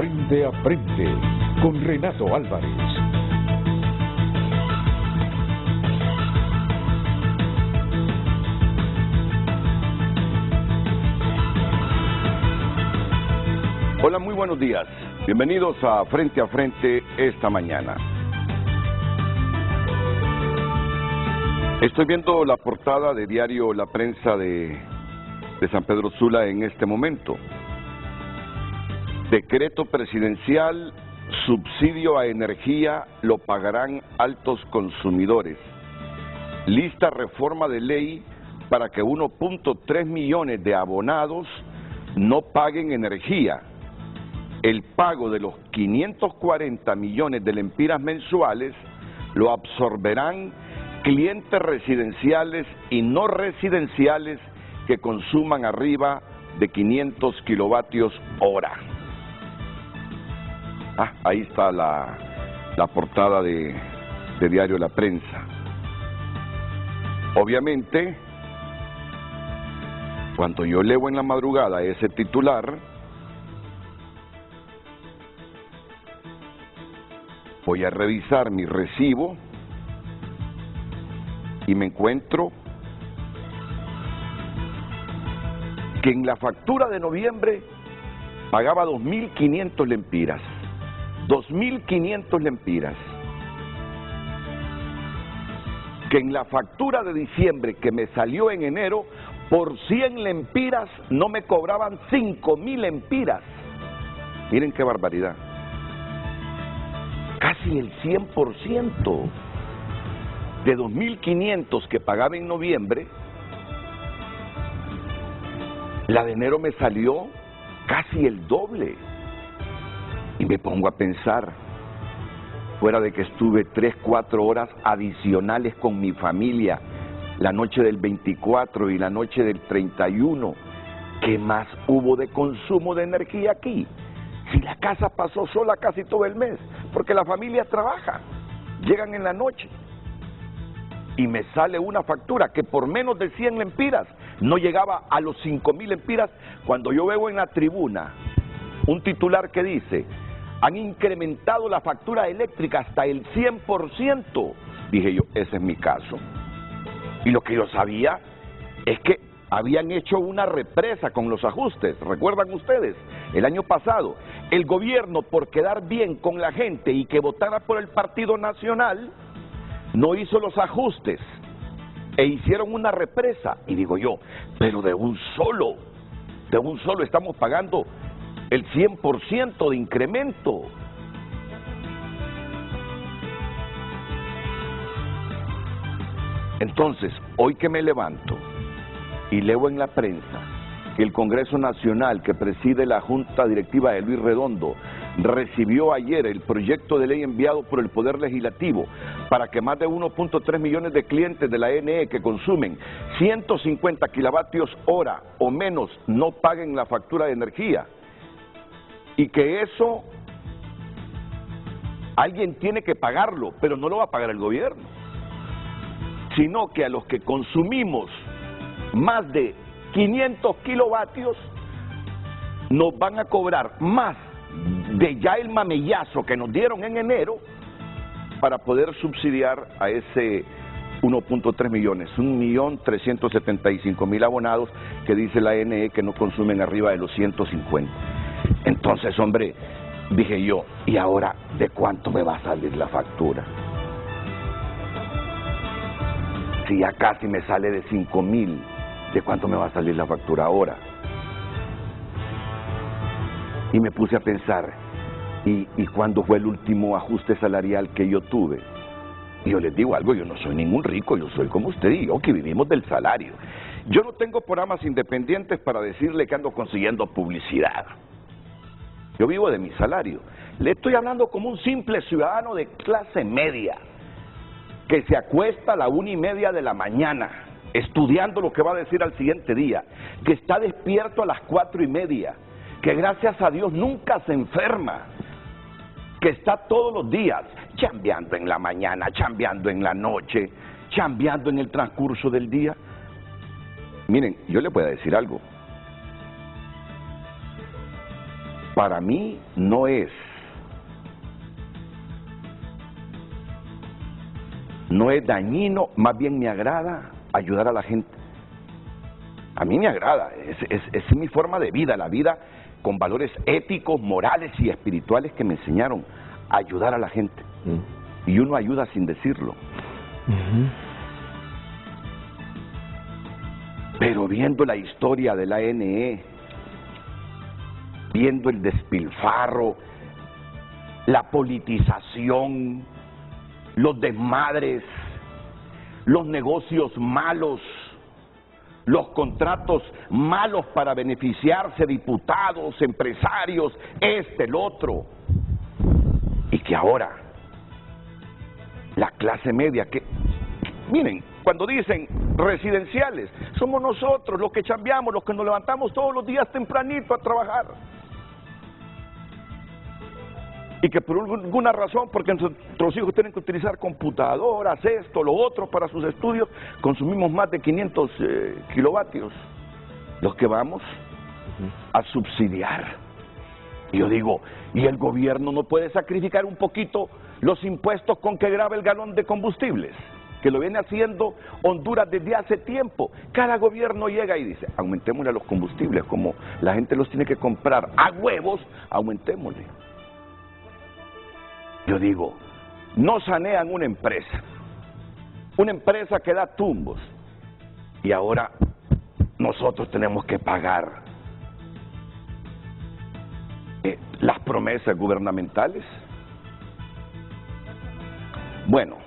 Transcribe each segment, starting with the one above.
Frente a Frente con Renato Álvarez. Hola, muy buenos días. Bienvenidos a Frente esta mañana. Estoy viendo la portada de diario La Prensa de San Pedro Sula en este momento. Decreto presidencial, subsidio a energía lo pagarán altos consumidores. Lista reforma de ley para que 1.3 millones de abonados no paguen energía. El pago de los 540 millones de lempiras mensuales lo absorberán clientes residenciales y no residenciales que consuman arriba de 500 kilovatios hora. Ahí está la portada de diario La Prensa. Obviamente, cuando yo leo en la madrugada ese titular, voy a revisar mi recibo y me encuentro que en la factura de noviembre pagaba 2.500 lempiras. 2.500 lempiras. Que en la factura de diciembre que me salió en enero, por 100 lempiras no me cobraban 5.000 lempiras. Miren qué barbaridad. Casi el 100% de 2.500 que pagaba en noviembre, la de enero me salió casi el doble. Y me pongo a pensar, fuera de que estuve 3-4 horas adicionales con mi familia, la noche del 24 y la noche del 31, ¿qué más hubo de consumo de energía aquí? Si la casa pasó sola casi todo el mes, porque la familia trabaja, llegan en la noche. Y me sale una factura que por menos de 100 lempiras no llegaba a los 5.000 lempiras, cuando yo veo en la tribuna un titular que dice: han incrementado la factura eléctrica hasta el 100%. Dije yo, ese es mi caso. Y lo que yo sabía es que habían hecho una represa con los ajustes. ¿Recuerdan ustedes? El año pasado, el gobierno, por quedar bien con la gente y que votara por el Partido Nacional, no hizo los ajustes e hicieron una represa. Y digo yo, pero de un solo estamos pagando el 100% de incremento. Entonces, hoy que me levanto y leo en la prensa que el Congreso Nacional, que preside la Junta Directiva de Luis Redondo, recibió ayer el proyecto de ley enviado por el Poder Legislativo para que más de 1.3 millones de clientes de la ENE que consumen 150 kilovatios hora o menos no paguen la factura de energía. Y que eso alguien tiene que pagarlo, pero no lo va a pagar el gobierno, sino que a los que consumimos más de 500 kilovatios nos van a cobrar más de ya el mamellazo que nos dieron en enero para poder subsidiar a ese 1.3 millones, 1.375.000 abonados que dice la ENE que no consumen arriba de los 150. Entonces, hombre, dije yo, ¿y ahora de cuánto me va a salir la factura? Si ya casi me sale de 5.000, ¿de cuánto me va a salir la factura ahora? Y me puse a pensar, ¿y cuándo fue el último ajuste salarial que yo tuve? Y yo les digo algo, yo no soy ningún rico, yo soy como usted y yo, que vivimos del salario. Yo no tengo programas independientes para decirle que ando consiguiendo publicidad. Yo vivo de mi salario. Le estoy hablando como un simple ciudadano de clase media, que se acuesta a la 1:30 de la mañana, estudiando lo que va a decir al siguiente día, que está despierto a las 4:30, que gracias a Dios nunca se enferma, que está todos los días chambeando en la mañana, chambeando en la noche, chambeando en el transcurso del día. Miren, yo le voy a decir algo. para mí no es dañino, más bien me agrada ayudar a la gente. A mí me agrada, es mi forma de vida, la vida con valores éticos, morales y espirituales que me enseñaron a ayudar a la gente. Y uno ayuda sin decirlo. Pero viendo la historia de la ANE, viendo el despilfarro, la politización, los desmadres, los negocios malos, los contratos malos para beneficiarse, diputados, empresarios, el otro, y que ahora la clase media, miren, cuando dicen residenciales, somos nosotros los que chambeamos, los que nos levantamos todos los días tempranito a trabajar. Y que por alguna razón, porque nuestros hijos tienen que utilizar computadoras, esto, lo otro para sus estudios, consumimos más de 500 kilovatios, los que vamos a subsidiar. Y yo digo, ¿y el gobierno no puede sacrificar un poquito los impuestos con que grava el galón de combustibles? Que lo viene haciendo Honduras desde hace tiempo. Cada gobierno llega y dice, aumentémosle a los combustibles, como la gente los tiene que comprar a huevos, aumentémosle. Yo digo, no sanean una empresa que da tumbos, y ahora nosotros tenemos que pagar las promesas gubernamentales. Bueno,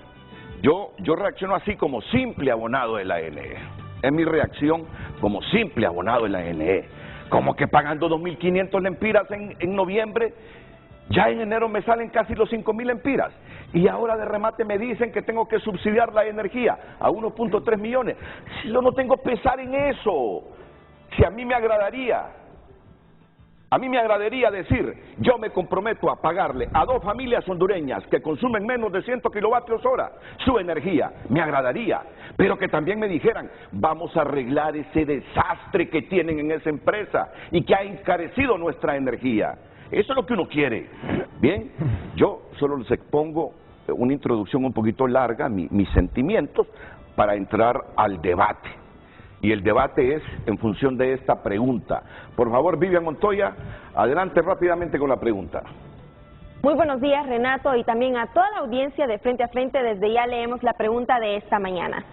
yo reacciono así como simple abonado de la ANE. Es mi reacción como simple abonado de la ANE. Como que pagando 2.500 lempiras en noviembre, ya en enero me salen casi los 5.000 lempiras. Y ahora de remate me dicen que tengo que subsidiar la energía a 1.3 millones. Si yo no tengo pesar en eso, si a mí me agradaría decir, yo me comprometo a pagarle a 2 familias hondureñas que consumen menos de 100 kilovatios hora su energía, me agradaría, pero que también me dijeran, vamos a arreglar ese desastre que tienen en esa empresa y que ha encarecido nuestra energía. Eso es lo que uno quiere. Bien, yo solo les expongo una introducción un poquito larga, mis sentimientos, para entrar al debate. Y el debate es en función de esta pregunta. Por favor, Vivian Montoya, adelante rápidamente con la pregunta. Muy buenos días, Renato, y también a toda la audiencia de Frente a Frente. Desde ya leemos la pregunta de esta mañana.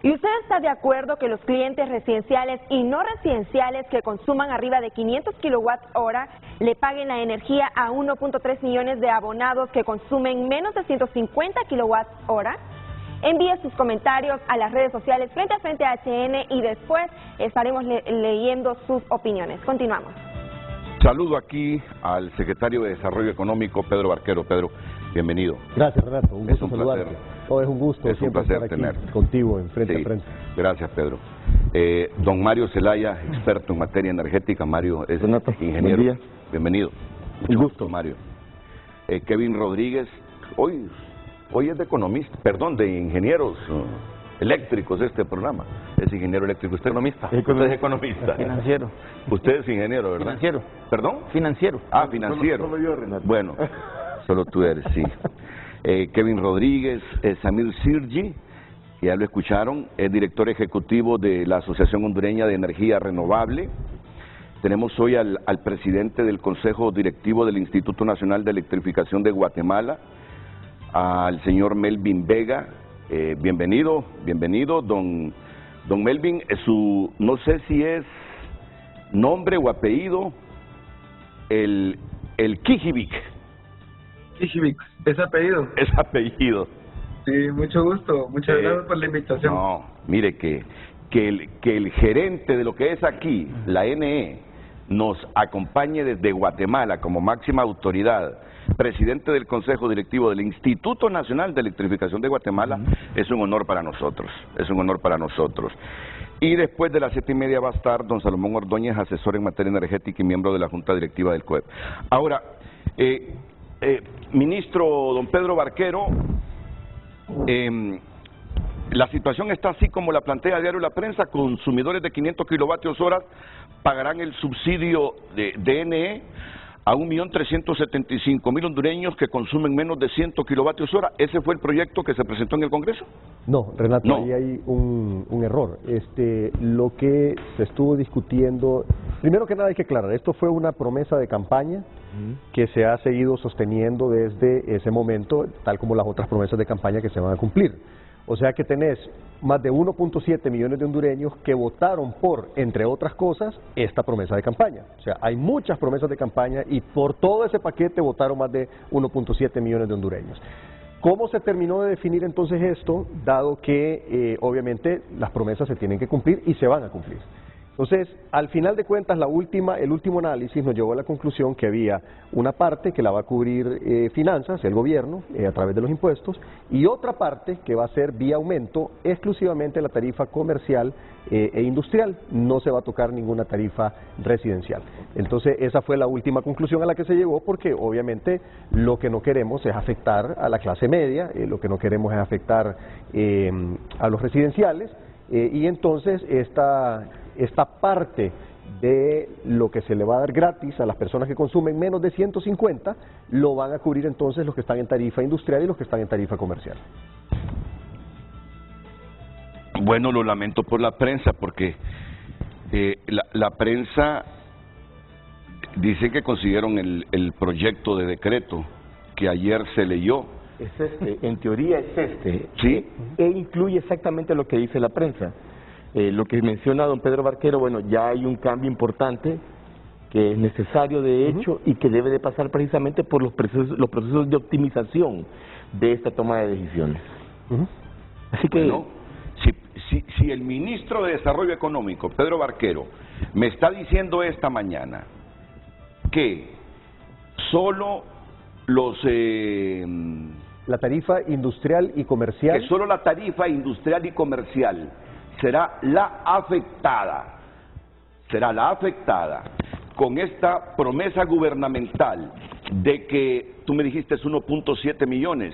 ¿Y usted está de acuerdo que los clientes residenciales y no residenciales que consuman arriba de 500 kilowatts hora le paguen la energía a 1.3 millones de abonados que consumen menos de 150 kilowatts hora? Envíe sus comentarios a las redes sociales Frente a Frente HN y después estaremos leyendo sus opiniones. Continuamos. Saludo aquí al secretario de Desarrollo Económico, Pedro Barquero. Pedro, bienvenido. Gracias, Renato. Un gusto saludarte. Oh, es un gusto es siempre un placer estar aquí tener contigo en Frente a Frente. Gracias, Pedro. Don Mario Zelaya, experto en materia energética. Mario es Renato, ingeniero. buen día. Bienvenido. Un gusto, Mario. Kevin Rodríguez, hoy es de economista, perdón, de ingenieros eléctricos este programa. Es ingeniero eléctrico. ¿Usted economista? Usted es economista. Financiero. Usted es ingeniero, ¿verdad? Financiero. ¿Perdón? Financiero. Ah, financiero. Solo yo, Renato. Bueno, solo tú eres, sí. Kevin Rodríguez, Samir Sirgi, que ya lo escucharon, es director ejecutivo de la Asociación Hondureña de Energía Renovable. Tenemos hoy al presidente del Consejo Directivo del Instituto Nacional de Electrificación de Guatemala, al señor Melvin Vega. Bienvenido, don Melvin. No sé si es nombre o apellido, el Kijivic. Kijivic, ¿es apellido? Es apellido. Sí, mucho gusto, muchas gracias por la invitación. No, mire que el gerente de lo que es aquí, la NE, nos acompañe desde Guatemala como máxima autoridad, presidente del Consejo Directivo del Instituto Nacional de Electrificación de Guatemala, es un honor para nosotros, es un honor para nosotros. Y después de las 7:30 va a estar don Salomón Ordóñez, asesor en materia energética y miembro de la Junta Directiva del COEP. Ahora, ministro don Pedro Barquero, la situación está así como la plantea a diario la prensa. Consumidores de 500 kilovatios hora pagarán el subsidio de DNE a 1.375.000 hondureños que consumen menos de 100 kilovatios hora. ¿Ese fue el proyecto que se presentó en el Congreso? No, Renato, No. ahí hay un error. Lo que se estuvo discutiendo, primero que nada hay que aclarar, esto fue una promesa de campaña que se ha seguido sosteniendo desde ese momento, tal como las otras promesas de campaña que se van a cumplir. O sea que tenés más de 1.7 millones de hondureños que votaron por, entre otras cosas, esta promesa de campaña. O sea, hay muchas promesas de campaña y por todo ese paquete votaron más de 1.7 millones de hondureños. ¿Cómo se terminó de definir entonces esto, dado que obviamente las promesas se tienen que cumplir y se van a cumplir? Entonces, al final de cuentas, el último análisis nos llevó a la conclusión que había una parte que la va a cubrir finanzas, el gobierno, a través de los impuestos, y otra parte que va a ser vía aumento exclusivamente la tarifa comercial e industrial. No se va a tocar ninguna tarifa residencial. Entonces, esa fue la última conclusión a la que se llegó, porque obviamente lo que no queremos es afectar a la clase media, lo que no queremos es afectar a los residenciales, y entonces esta parte de lo que se le va a dar gratis a las personas que consumen menos de 150, lo van a cubrir entonces los que están en tarifa industrial y los que están en tarifa comercial. Bueno, lo lamento por la prensa, porque la prensa dice que consiguieron el proyecto de decreto que ayer se leyó. Es en teoría es Sí. e incluye exactamente lo que dice la prensa. Lo que menciona don Pedro Barquero, bueno, ya hay un cambio importante que es necesario de hecho y que debe de pasar precisamente por los procesos de optimización de esta toma de decisiones. Así que... Bueno, si el ministro de Desarrollo Económico, Pedro Barquero, me está diciendo esta mañana que solo la tarifa industrial y comercial, que solo la tarifa industrial y comercial será la afectada con esta promesa gubernamental de que, tú me dijiste, es 1.7 millones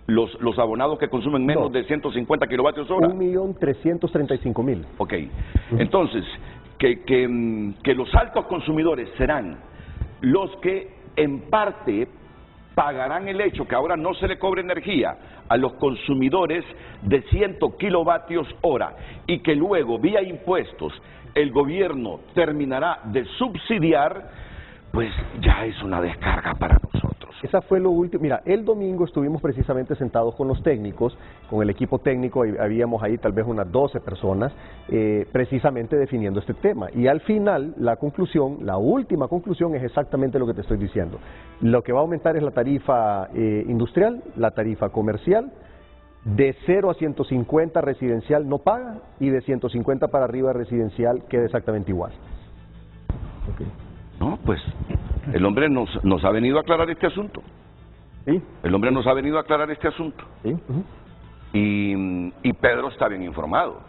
los abonados que consumen menos de 150 kilovatios hora. 1.335.000. Ok, entonces, que los altos consumidores serán los que en parte pagarán el hecho que ahora no se le cobre energía a los consumidores de 100 kilovatios hora y que luego vía impuestos el gobierno terminará de subsidiar, pues ya es una descarga para nosotros. Esa fue lo último. Mira, el domingo estuvimos precisamente sentados con los técnicos, con el equipo técnico, habíamos ahí tal vez unas 12 personas, precisamente definiendo este tema. Y al final, la última conclusión es exactamente lo que te estoy diciendo. Lo que va a aumentar es la tarifa industrial, la tarifa comercial, de 0 a 150 residencial no paga, y de 150 para arriba residencial queda exactamente igual. Okay. No, pues el hombre nos ha venido a aclarar este asunto. ¿Sí? El hombre nos ha venido a aclarar este asunto. ¿Sí? Y Pedro está bien informado.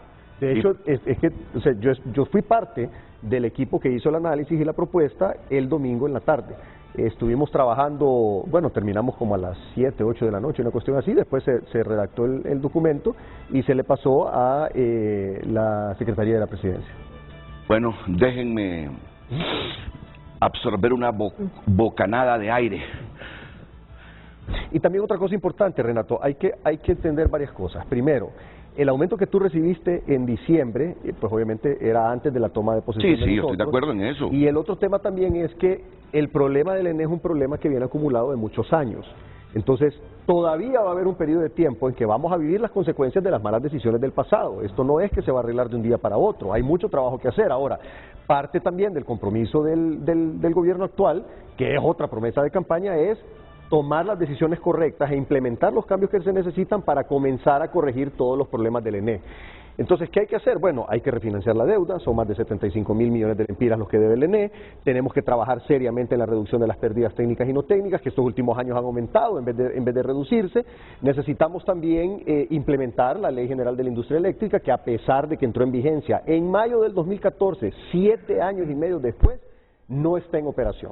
De hecho, es que o sea, yo fui parte del equipo que hizo el análisis y la propuesta el domingo en la tarde. Estuvimos trabajando, bueno, terminamos como a las 7, 8 de la noche, una cuestión así, después se redactó el documento y se le pasó a la Secretaría de la Presidencia. Bueno, déjenme absorber una bocanada de aire. Y también otra cosa importante, Renato, hay que entender varias cosas. Primero, el aumento que tú recibiste en diciembre, pues obviamente era antes de la toma de posesión de nosotros. Sí, estoy de acuerdo en eso. Y el otro tema también es que el problema del ENE es un problema que viene acumulado de muchos años. Entonces, todavía va a haber un periodo de tiempo en que vamos a vivir las consecuencias de las malas decisiones del pasado. Esto no es que se va a arreglar de un día para otro, hay mucho trabajo que hacer. Ahora, parte también del compromiso del gobierno actual, que es otra promesa de campaña, es tomar las decisiones correctas e implementar los cambios que se necesitan para comenzar a corregir todos los problemas del ENE. Entonces, ¿qué hay que hacer? Bueno, hay que refinanciar la deuda, son más de 75.000 millones de lempiras los que debe el ENE, tenemos que trabajar seriamente en la reducción de las pérdidas técnicas y no técnicas, que estos últimos años han aumentado en vez de reducirse. Necesitamos también implementar la Ley General de la Industria Eléctrica, que a pesar de que entró en vigencia en mayo del 2014, 7 años y medio después, no está en operación.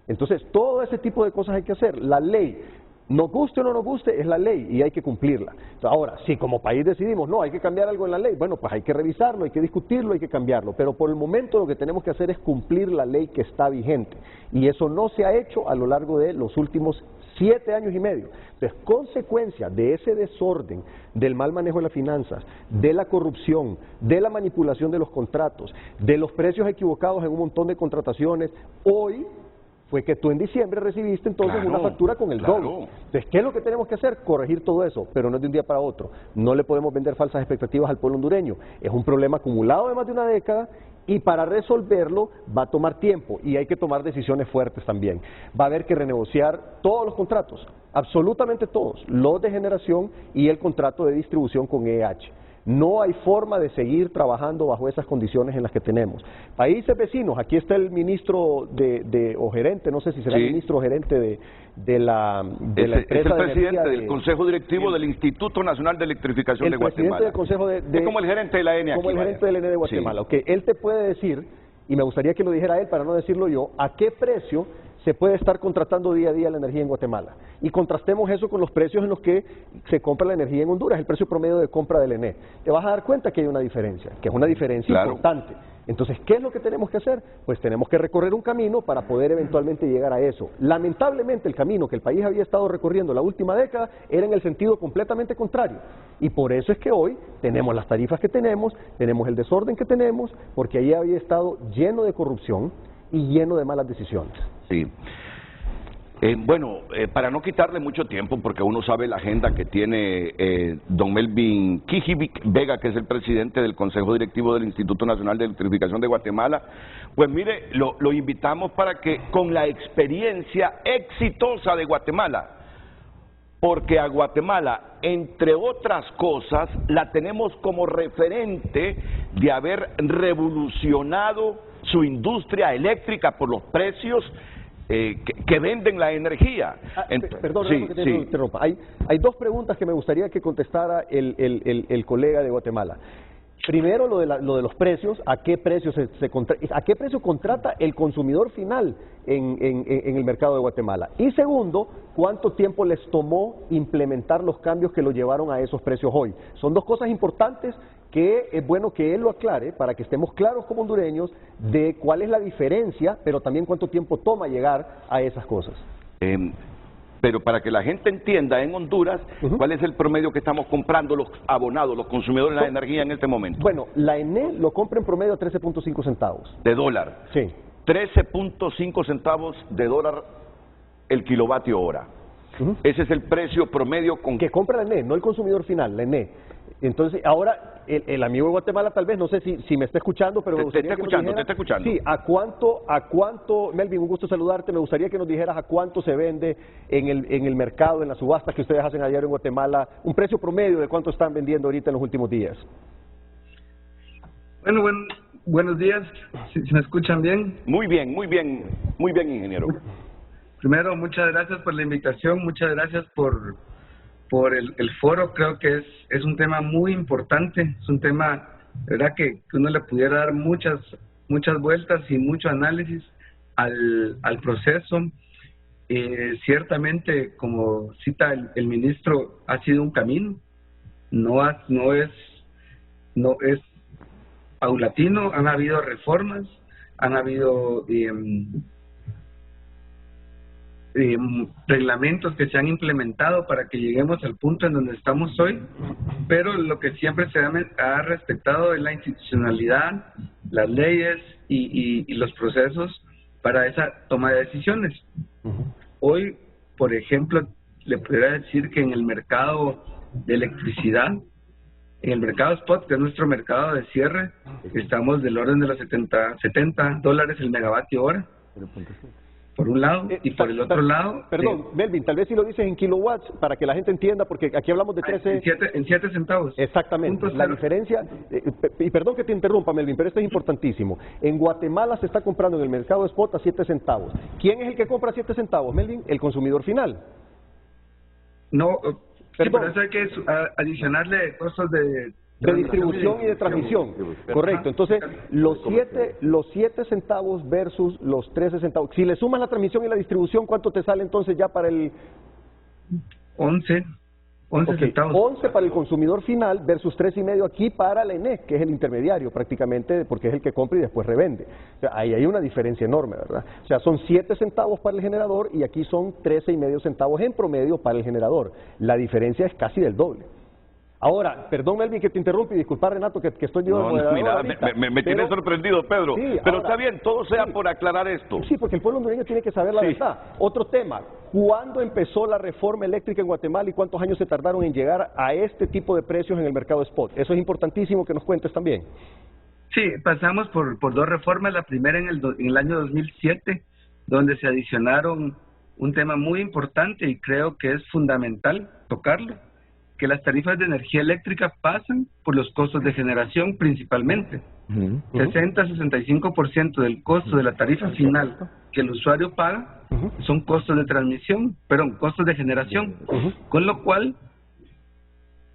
Entonces, todo ese tipo de cosas hay que hacer. La ley Nos guste o no nos guste, es la ley y hay que cumplirla. Ahora, si como país decidimos, no, hay que cambiar algo en la ley, bueno, pues hay que revisarlo, hay que discutirlo, hay que cambiarlo. Pero por el momento lo que tenemos que hacer es cumplir la ley que está vigente. Y eso no se ha hecho a lo largo de los últimos 7 años y medio. Entonces, consecuencia de ese desorden, del mal manejo de las finanzas, de la corrupción, de la manipulación de los contratos, de los precios equivocados en un montón de contrataciones, hoy fue que tú en diciembre recibiste entonces una factura con el doble. Entonces, ¿qué es lo que tenemos que hacer? Corregir todo eso, pero no es de un día para otro. No le podemos vender falsas expectativas al pueblo hondureño. Es un problema acumulado de más de una década y para resolverlo va a tomar tiempo y hay que tomar decisiones fuertes también. Va a haber que renegociar todos los contratos, absolutamente todos, los de generación y el contrato de distribución con EH. No hay forma de seguir trabajando bajo esas condiciones en las que tenemos. Países vecinos, aquí está el ministro o gerente, no sé si será el ministro o gerente de la empresa es el presidente del Consejo Directivo del Instituto Nacional de Electrificación de Guatemala. El presidente del Consejo es como el gerente de la ENE aquí. Como el gerente de la ENE de Guatemala. Okay. Él te puede decir, y me gustaría que lo dijera él para no decirlo yo, a qué precio se puede estar contratando día a día la energía en Guatemala. Y contrastemos eso con los precios en los que se compra la energía en Honduras, el precio promedio de compra del ENE. Te vas a dar cuenta que hay una diferencia, que es una diferencia importante. Entonces, ¿qué es lo que tenemos que hacer? Pues tenemos que recorrer un camino para poder eventualmente llegar a eso. Lamentablemente, el camino que el país había estado recorriendo la última década era en el sentido completamente contrario. Y por eso es que hoy tenemos las tarifas que tenemos el desorden que tenemos, porque ahí había estado lleno de corrupción y lleno de malas decisiones. Sí. Para no quitarle mucho tiempo, porque uno sabe la agenda que tiene don Melvin Kijivic Vega, que es el presidente del Consejo Directivo del Instituto Nacional de Electrificación de Guatemala, pues mire, lo invitamos para que con la experiencia exitosa de Guatemala, porque a Guatemala, entre otras cosas, la tenemos como referente de haber revolucionado su industria eléctrica por los precios que venden la energía. Perdón, que te interrumpa. Hay dos preguntas que me gustaría que contestara el colega de Guatemala. Primero, lo de los precios, ¿a qué precio a qué precio contrata el consumidor final en el mercado de Guatemala? Y segundo, ¿cuánto tiempo les tomó implementar los cambios que lo llevaron a esos precios hoy? Son dos cosas importantes que es bueno que él lo aclare para que estemos claros como hondureños de cuál es la diferencia, pero también cuánto tiempo toma llegar a esas cosas. Pero para que la gente entienda en Honduras, ¿cuál es el promedio que estamos comprando los abonados, los consumidores de la energía en este momento? Bueno, la ENE lo compra en promedio a 13.5 centavos. ¿De dólar? Sí. 13.5 centavos de dólar el kilovatio hora. Ese es el precio promedio con que compra la ENE, no el consumidor final, la ENE. Entonces, ahora, el amigo de Guatemala tal vez, no sé si me está escuchando, pero me gustaría te está escuchando. Sí, ¿a cuánto, Melvin, un gusto saludarte, me gustaría que nos dijeras a cuánto se vende en el mercado, en las subastas que ustedes hacen a diario en Guatemala, un precio promedio de cuánto están vendiendo ahorita en los últimos días. Bueno, buenos días, si me escuchan bien. Muy bien, ingeniero. Primero, muchas gracias por la invitación, muchas gracias por el foro. Creo que es un tema muy importante, es un tema, verdad, que uno le pudiera dar muchas vueltas y mucho análisis al proceso. Ciertamente, como cita el ministro, ha sido un camino, no es paulatino, han habido reformas, han habido reglamentos que se han implementado para que lleguemos al punto en donde estamos hoy, pero lo que siempre se ha respetado es la institucionalidad, las leyes y los procesos para esa toma de decisiones. Hoy, por ejemplo, le podría decir que en el mercado de electricidad, en el mercado spot, que es nuestro mercado de cierre, estamos del orden de los $70 el megavatio hora. Por un lado, y por el otro lado... Perdón, Melvin, tal vez si lo dices en kilowatts, para que la gente entienda, porque aquí hablamos de 13... En 7 centavos. Exactamente. La diferencia, y perdón que te interrumpa, Melvin, pero esto es importantísimo. En Guatemala se está comprando en el mercado spot a 7 centavos. ¿Quién es el que compra 7 centavos, Melvin? El consumidor final. No, sí, por eso hay que adicionarle costos de distribución y de transmisión, correcto. Entonces, los 7 centavos versus los 13 centavos. Si le sumas la transmisión y la distribución, ¿cuánto te sale entonces ya para el 11 Ok, centavos. 11 para el consumidor final versus 3,5 aquí para la ENE, que es el intermediario prácticamente, porque es el que compra y después revende. O sea, ahí hay una diferencia enorme, ¿verdad? O sea, son 7 centavos para el generador y aquí son 13,5 centavos en promedio para el generador. La diferencia es casi del doble. Ahora, perdón Melvin que te interrumpa y disculpa Renato que estoy yo de moderador mira, ahorita, me tiene pero- sorprendido, Pedro. Sí, Pero ahora- está bien, todo sea sí. por aclarar esto. Sí, porque el pueblo hondureño tiene que saber la Sí. verdad. Otro tema, ¿cuándo empezó la reforma eléctrica en Guatemala y cuántos años se tardaron en llegar a este tipo de precios en el mercado spot? Eso es importantísimo que nos cuentes también. Sí, pasamos por 2 reformas. La primera en el año 2007, donde se adicionaron un tema muy importante y creo que es fundamental tocarlo, que las tarifas de energía eléctrica pasan por los costos de generación principalmente. 60-65% del costo de la tarifa final que el usuario paga son costos de transmisión, costos de generación, con lo cual,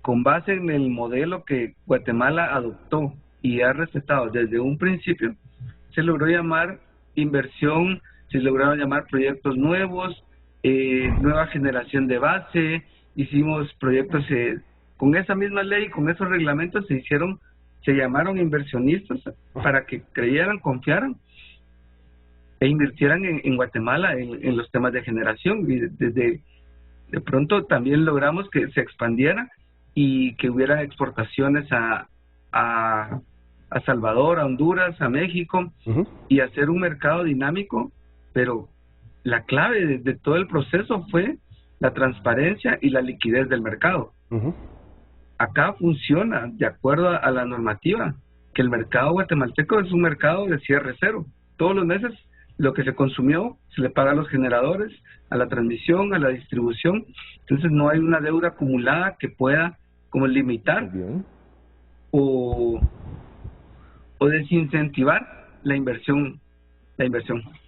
con base en el modelo que Guatemala adoptó y ha respetado desde un principio, se logró llamar inversión, se lograron llamar proyectos nuevos, nueva generación de base, hicimos proyectos con esa misma ley, con esos reglamentos se llamaron inversionistas para que creyeran, confiaran e invirtieran en Guatemala en los temas de generación, y de pronto también logramos que se expandiera y que hubiera exportaciones a Salvador, a Honduras, a México, y hacer un mercado dinámico, pero la clave de todo el proceso fue la transparencia y la liquidez del mercado. Acá funciona de acuerdo a la normativa, que el mercado guatemalteco es un mercado de cierre cero. Todos los meses lo que se consumió se le paga a los generadores, a la transmisión, a la distribución. Entonces no hay una deuda acumulada que pueda como limitar o desincentivar la inversión.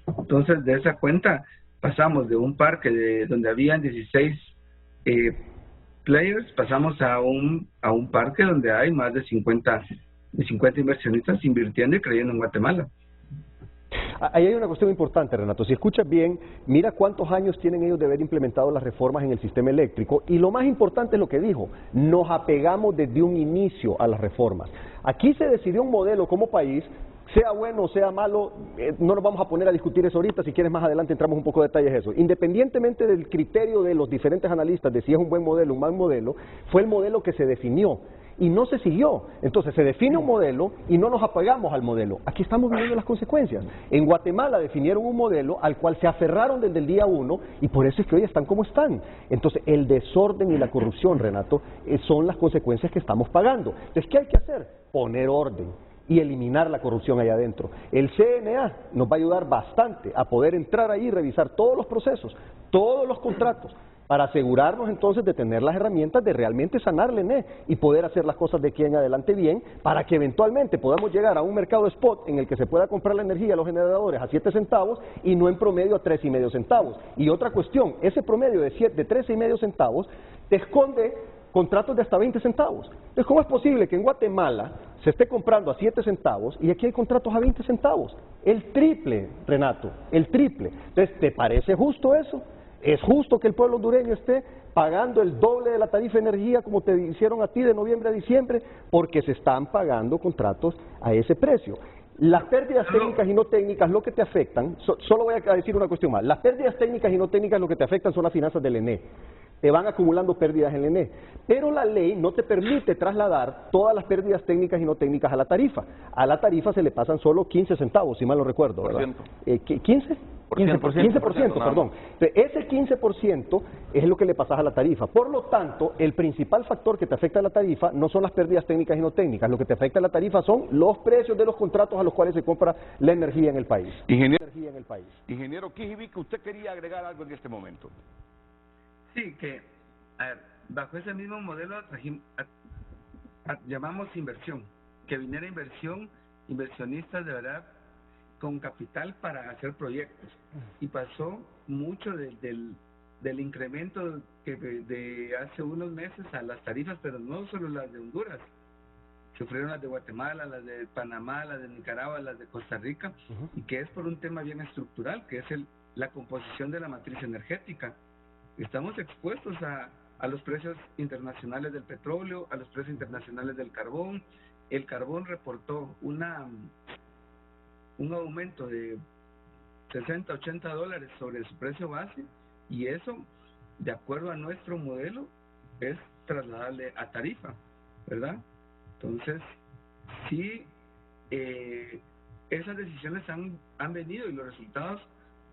Entonces, de esa cuenta pasamos de un parque donde habían 16 players, pasamos a un parque donde hay más de 50 inversionistas invirtiendo y creyendo en Guatemala. Ahí hay una cuestión importante, Renato. Si escuchas bien, mira cuántos años tienen ellos de haber implementado las reformas en el sistema eléctrico y lo más importante es lo que dijo, nos apegamos desde un inicio a las reformas. Aquí se decidió un modelo como país, sea bueno o sea malo, no nos vamos a poner a discutir eso ahorita, si quieres más adelante entramos un poco de detalles de eso. Independientemente del criterio de los diferentes analistas de si es un buen modelo o un mal modelo, fue el modelo que se definió y no se siguió. Entonces se define un modelo y no nos apegamos al modelo. Aquí estamos viviendo las consecuencias. En Guatemala definieron un modelo al cual se aferraron desde el día 1 y por eso es que hoy están como están. Entonces el desorden y la corrupción, Renato, son las consecuencias que estamos pagando. Entonces, ¿qué hay que hacer? Poner orden y eliminar la corrupción allá adentro. El CNA nos va a ayudar bastante a poder entrar ahí y revisar todos los procesos, todos los contratos, para asegurarnos entonces de tener las herramientas de realmente sanar el ENE y poder hacer las cosas de aquí en adelante bien, para que eventualmente podamos llegar a un mercado spot en el que se pueda comprar la energía a los generadores a 7 centavos y no en promedio a 3,5 centavos. Y otra cuestión, ese promedio de 13,5 centavos te esconde contratos de hasta 20 centavos. Entonces, ¿cómo es posible que en Guatemala se esté comprando a 7 centavos y aquí hay contratos a 20 centavos? El triple, Renato, el triple. Entonces, ¿te parece justo eso? ¿Es justo que el pueblo hondureño esté pagando el doble de la tarifa de energía como te hicieron a ti de noviembre a diciembre? Porque se están pagando contratos a ese precio. Las pérdidas técnicas y no técnicas lo que te afectan, solo voy a decir una cuestión más, las pérdidas técnicas y no técnicas lo que te afectan son las finanzas del ENE. Te van acumulando pérdidas en el ENE, pero la ley no te permite trasladar todas las pérdidas técnicas y no técnicas a la tarifa. A la tarifa se le pasan solo 15 centavos, si mal no recuerdo, ¿verdad? ¿15%? 15%, perdón. Entonces, ese 15% es lo que le pasas a la tarifa. Por lo tanto, el principal factor que te afecta a la tarifa no son las pérdidas técnicas y no técnicas. Lo que te afecta a la tarifa son los precios de los contratos a los cuales se compra la energía en el país. Ingeniero Kijivic, usted quería agregar algo en este momento. Sí, que bajo ese mismo modelo llamamos inversión, que viniera inversionistas de verdad con capital para hacer proyectos, y pasó mucho del incremento que de hace unos meses a las tarifas, pero no solo las de Honduras, sufrieron las de Guatemala, las de Panamá, las de Nicaragua, las de Costa Rica, y que es por un tema bien estructural, que es la composición de la matriz energética. Estamos expuestos a los precios internacionales del petróleo, a los precios internacionales del carbón. El carbón reportó un aumento de 60, 80 dólares sobre su precio base, y eso, de acuerdo a nuestro modelo, es trasladable a tarifa, ¿verdad? Entonces, sí, esas decisiones han venido, y los resultados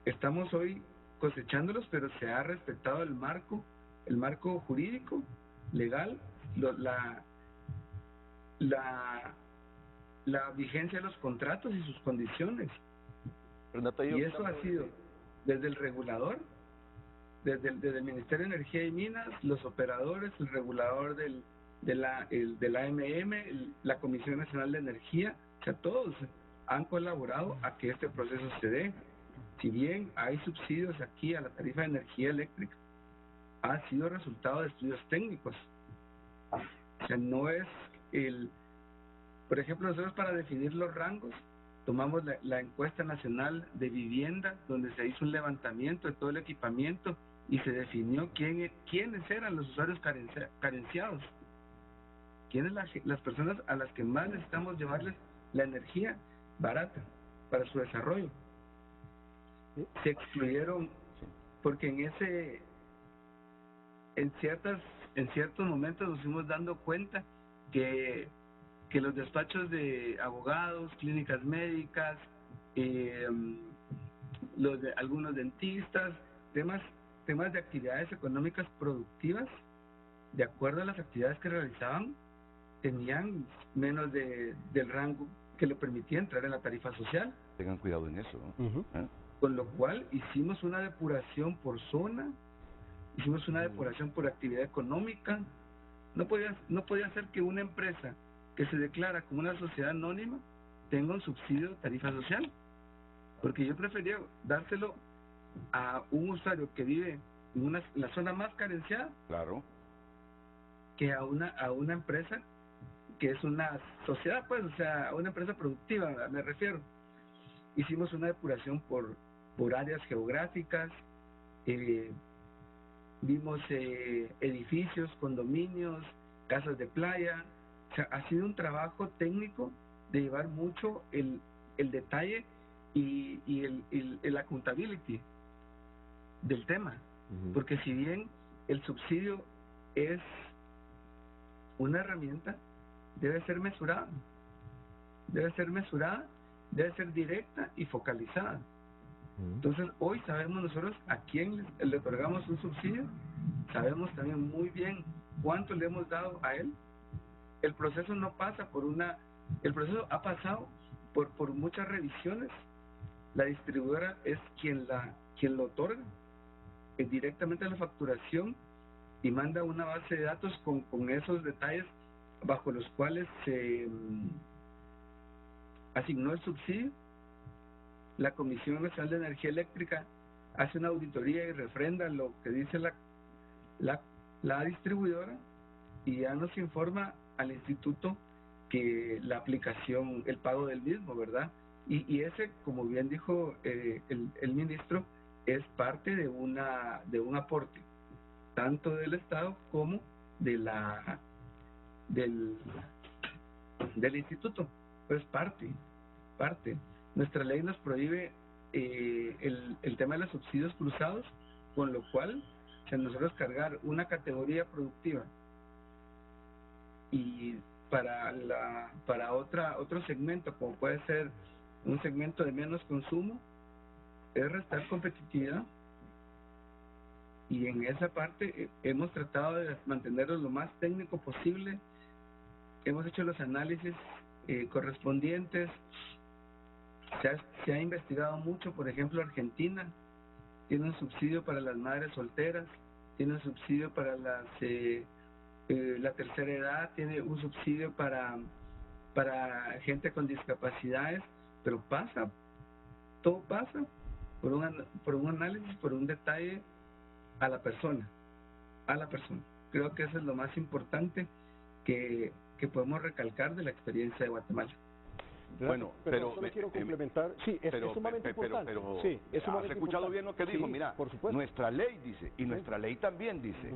estamos hoy cosechándolos, pero se ha respetado el marco jurídico, legal, la vigencia de los contratos y sus condiciones. Renato, Y eso ha sido desde el regulador, desde el Ministerio de Energía y Minas, los operadores, el regulador de la AMM, la Comisión Nacional de Energía, o sea, todos han colaborado a que este proceso se dé. Si bien hay subsidios aquí a la tarifa de energía eléctrica, ha sido resultado de estudios técnicos. O sea, no es por ejemplo, nosotros para definir los rangos tomamos la encuesta nacional de vivienda, donde se hizo un levantamiento de todo el equipamiento y se definió quiénes eran los usuarios carenciados, quiénes las personas a las que más necesitamos llevarles la energía barata para su desarrollo. Se excluyeron porque en ciertos momentos nos fuimos dando cuenta que los despachos de abogados, clínicas médicas, algunos dentistas, temas de actividades económicas productivas, de acuerdo a las actividades que realizaban, tenían menos del rango que le permitía entrar en la tarifa social. Tengan cuidado en eso, ¿no? Con lo cual hicimos una depuración por zona, hicimos una depuración por actividad económica. No podía ser que una empresa que se declara como una sociedad anónima tenga un subsidio de tarifa social, porque yo prefería dárselo a un usuario que vive en la zona más carenciada, claro, que a una empresa que es una sociedad, pues, o sea, a una empresa productiva, me refiero. Hicimos una depuración por áreas geográficas, vimos edificios, condominios, casas de playa. O sea, ha sido un trabajo técnico de llevar mucho el detalle y el accountability del tema. Porque si bien el subsidio es una herramienta, debe ser mesurada, debe ser directa y focalizada. Entonces, hoy sabemos nosotros a quién le otorgamos un subsidio, sabemos también muy bien cuánto le hemos dado a él. El proceso no pasa el proceso ha pasado por muchas revisiones. La distribuidora es quien lo otorga directamente a la facturación y manda una base de datos con esos detalles bajo los cuales se asignó el subsidio. La Comisión Nacional de Energía Eléctrica hace una auditoría y refrenda lo que dice la distribuidora, y ya nos informa al instituto que la aplicación, el pago del mismo, ¿verdad? Y ese, como bien dijo el ministro, es parte de un aporte tanto del Estado como del instituto, pues parte. Nuestra ley nos prohíbe el tema de los subsidios cruzados, con lo cual, si nosotros cargar una categoría productiva y para otro segmento, como puede ser un segmento de menos consumo, es restar competitividad. Y en esa parte hemos tratado de mantenerlo lo más técnico posible. Hemos hecho los análisis correspondientes. Se ha investigado mucho. Por ejemplo, Argentina tiene un subsidio para las madres solteras, tiene un subsidio para la tercera edad, tiene un subsidio para gente con discapacidades, pero todo pasa por un análisis, por un detalle a la persona. Creo que eso es lo más importante que podemos recalcar de la experiencia de Guatemala. Bueno, pero solo quiero complementar. Sí, es sumamente importante. Sí, es sumamente ¿has escuchado importante. bien lo que dijo? Sí, Mira, por supuesto. nuestra ley dice, y nuestra ley también dice,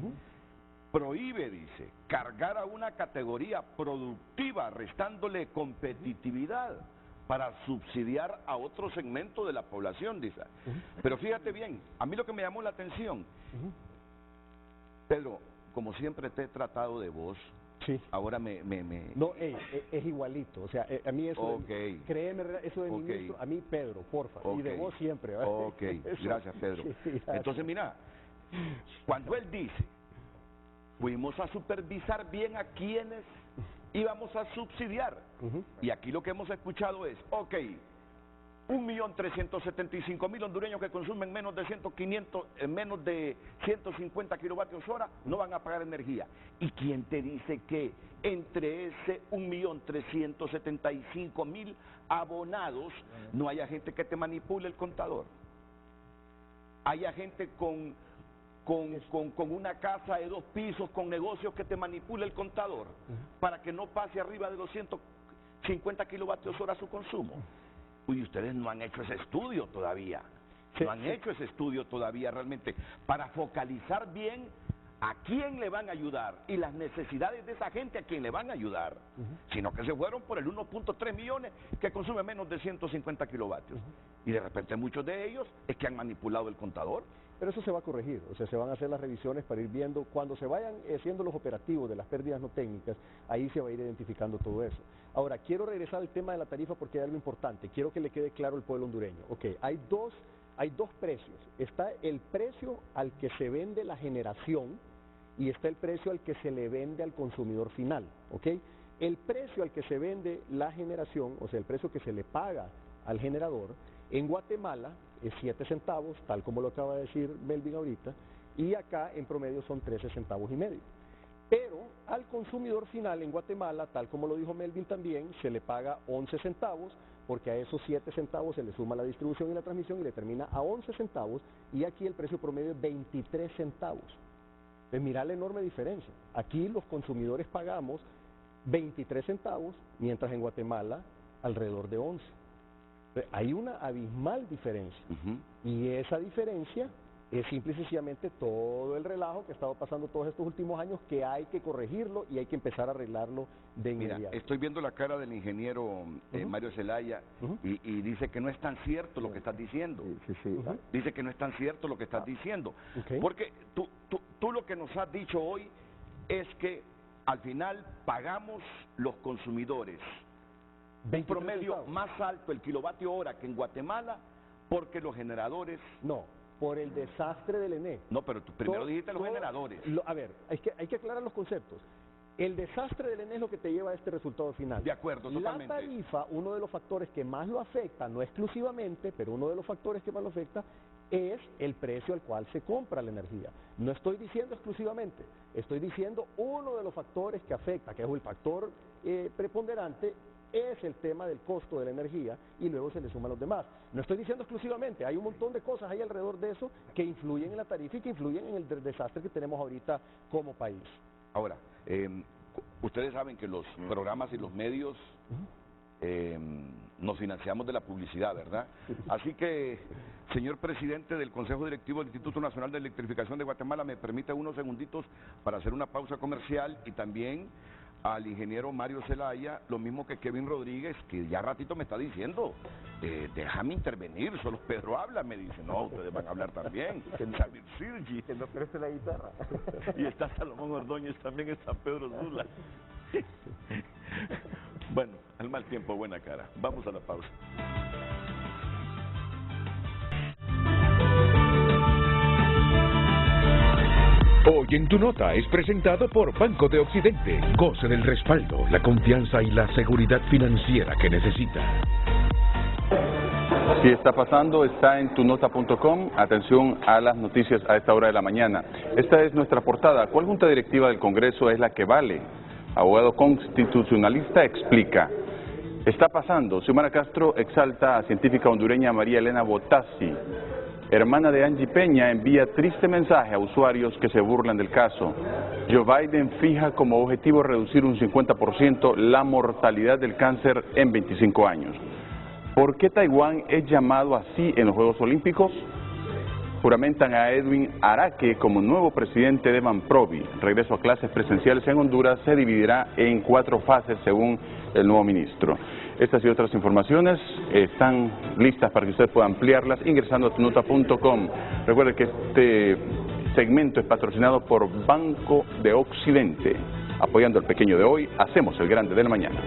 prohíbe, dice, cargar a una categoría productiva restándole competitividad para subsidiar a otro segmento de la población, dice. Pero fíjate bien, a mí lo que me llamó la atención, Pedro, como siempre te he tratado de vos, sí. Ahora No, es igualito, o sea, a mí eso, créeme, eso de ministro, a mí Pedro, porfa, y de vos siempre. Ok, gracias Pedro. Sí, gracias. Entonces mira, cuando él dice, fuimos a supervisar bien a quienes íbamos a subsidiar, y aquí lo que hemos escuchado es, 1.375.000 hondureños que consumen menos de 150 kilovatios hora no van a pagar energía. ¿Y quién te dice que entre ese 1.375.000 abonados no haya gente que te manipule el contador? Haya gente con una casa de 2 pisos, con negocios que te manipule el contador para que no pase arriba de los 150 kilovatios hora su consumo. Uy, ustedes no han hecho ese estudio todavía, no han hecho ese estudio todavía realmente para focalizar bien a quién le van a ayudar y las necesidades de esa gente a quién le van a ayudar, sino que se fueron por el 1.3 millones que consume menos de 150 kilovatios. Y de repente muchos de ellos es que han manipulado el contador. Pero eso se va a corregir, o sea, se van a hacer las revisiones para ir viendo, cuando se vayan haciendo los operativos de las pérdidas no técnicas, ahí se va a ir identificando todo eso. Ahora, quiero regresar al tema de la tarifa porque hay algo importante, quiero que le quede claro al pueblo hondureño. Hay dos precios, está el precio al que se vende la generación y está el precio al que se le vende al consumidor final, El precio al que se vende la generación, o sea, el precio que se le paga al generador, en Guatemala es 7 centavos, tal como lo acaba de decir Melvin ahorita, y acá en promedio son 13 centavos y medio. Pero al consumidor final en Guatemala, tal como lo dijo Melvin también, se le paga 11 centavos, porque a esos 7 centavos se le suma la distribución y la transmisión y le termina a 11 centavos, y aquí el precio promedio es 23 centavos. Entonces mira la enorme diferencia. Aquí los consumidores pagamos 23 centavos, mientras en Guatemala alrededor de 11. Hay una abismal diferencia, y esa diferencia es simple y sencillamente todo el relajo que ha estado pasando todos estos últimos años, que hay que corregirlo y hay que empezar a arreglarlo de inmediato. Mira, estoy viendo la cara del ingeniero Mario Zelaya y dice que no es tan cierto lo que estás diciendo. Dice que no es tan cierto lo que estás diciendo, porque tú lo que nos has dicho hoy es que al final pagamos los consumidores un promedio centavos más alto el kilovatio hora que en Guatemala porque los generadores... No, por el desastre del ENE. No, pero tú primero dijiste los generadores. A ver, hay que aclarar los conceptos. El desastre del ENE es lo que te lleva a este resultado final. De acuerdo, totalmente. La tarifa, uno de los factores que más lo afecta, no exclusivamente, pero uno de los factores que más lo afecta es el precio al cual se compra la energía. No estoy diciendo exclusivamente, estoy diciendo uno de los factores que afecta, que es el factor preponderante, es el tema del costo de la energía, y luego se le suman los demás. No estoy diciendo exclusivamente, hay un montón de cosas ahí alrededor de eso que influyen en la tarifa y que influyen en el desastre que tenemos ahorita como país. Ahora, ustedes saben que los programas y los medios nos financiamos de la publicidad, ¿verdad? Así que, señor presidente del Consejo Directivo del Instituto Nacional de Electrificación de Guatemala, me permite unos segunditos para hacer una pausa comercial, y también al ingeniero Mario Zelaya, lo mismo que Kevin Rodríguez, que ya ratito me está diciendo, déjame intervenir, solo Pedro habla, me dice, no, ustedes van a hablar también, Xavier Sirgi, que no preste la guitarra, y está Salomón Ordóñez, también está Pedro Zula. Bueno, al mal tiempo, buena cara, vamos a la pausa. Hoy en Tu Nota es presentado por Banco de Occidente. Goce del respaldo, la confianza y la seguridad financiera que necesita. Si está pasando, está en tunota.com. Atención a las noticias a esta hora de la mañana. Esta es nuestra portada. ¿Cuál junta directiva del Congreso es la que vale? Abogado constitucionalista explica. Está pasando. Xiomara Castro exalta a científica hondureña María Elena Botassi. Hermana de Angie Peña envía triste mensaje a usuarios que se burlan del caso. Joe Biden fija como objetivo reducir un 50% la mortalidad del cáncer en 25 años. ¿Por qué Taiwán es llamado así en los Juegos Olímpicos? Juramentan a Edwin Araque como nuevo presidente de Banprovi. Regreso a clases presenciales en Honduras se dividirá en 4 fases según el nuevo ministro. Estas y otras informaciones están listas para que usted pueda ampliarlas ingresando a tunota.com. Recuerde que este segmento es patrocinado por Banco de Occidente. Apoyando al pequeño de hoy, hacemos el grande de la mañana.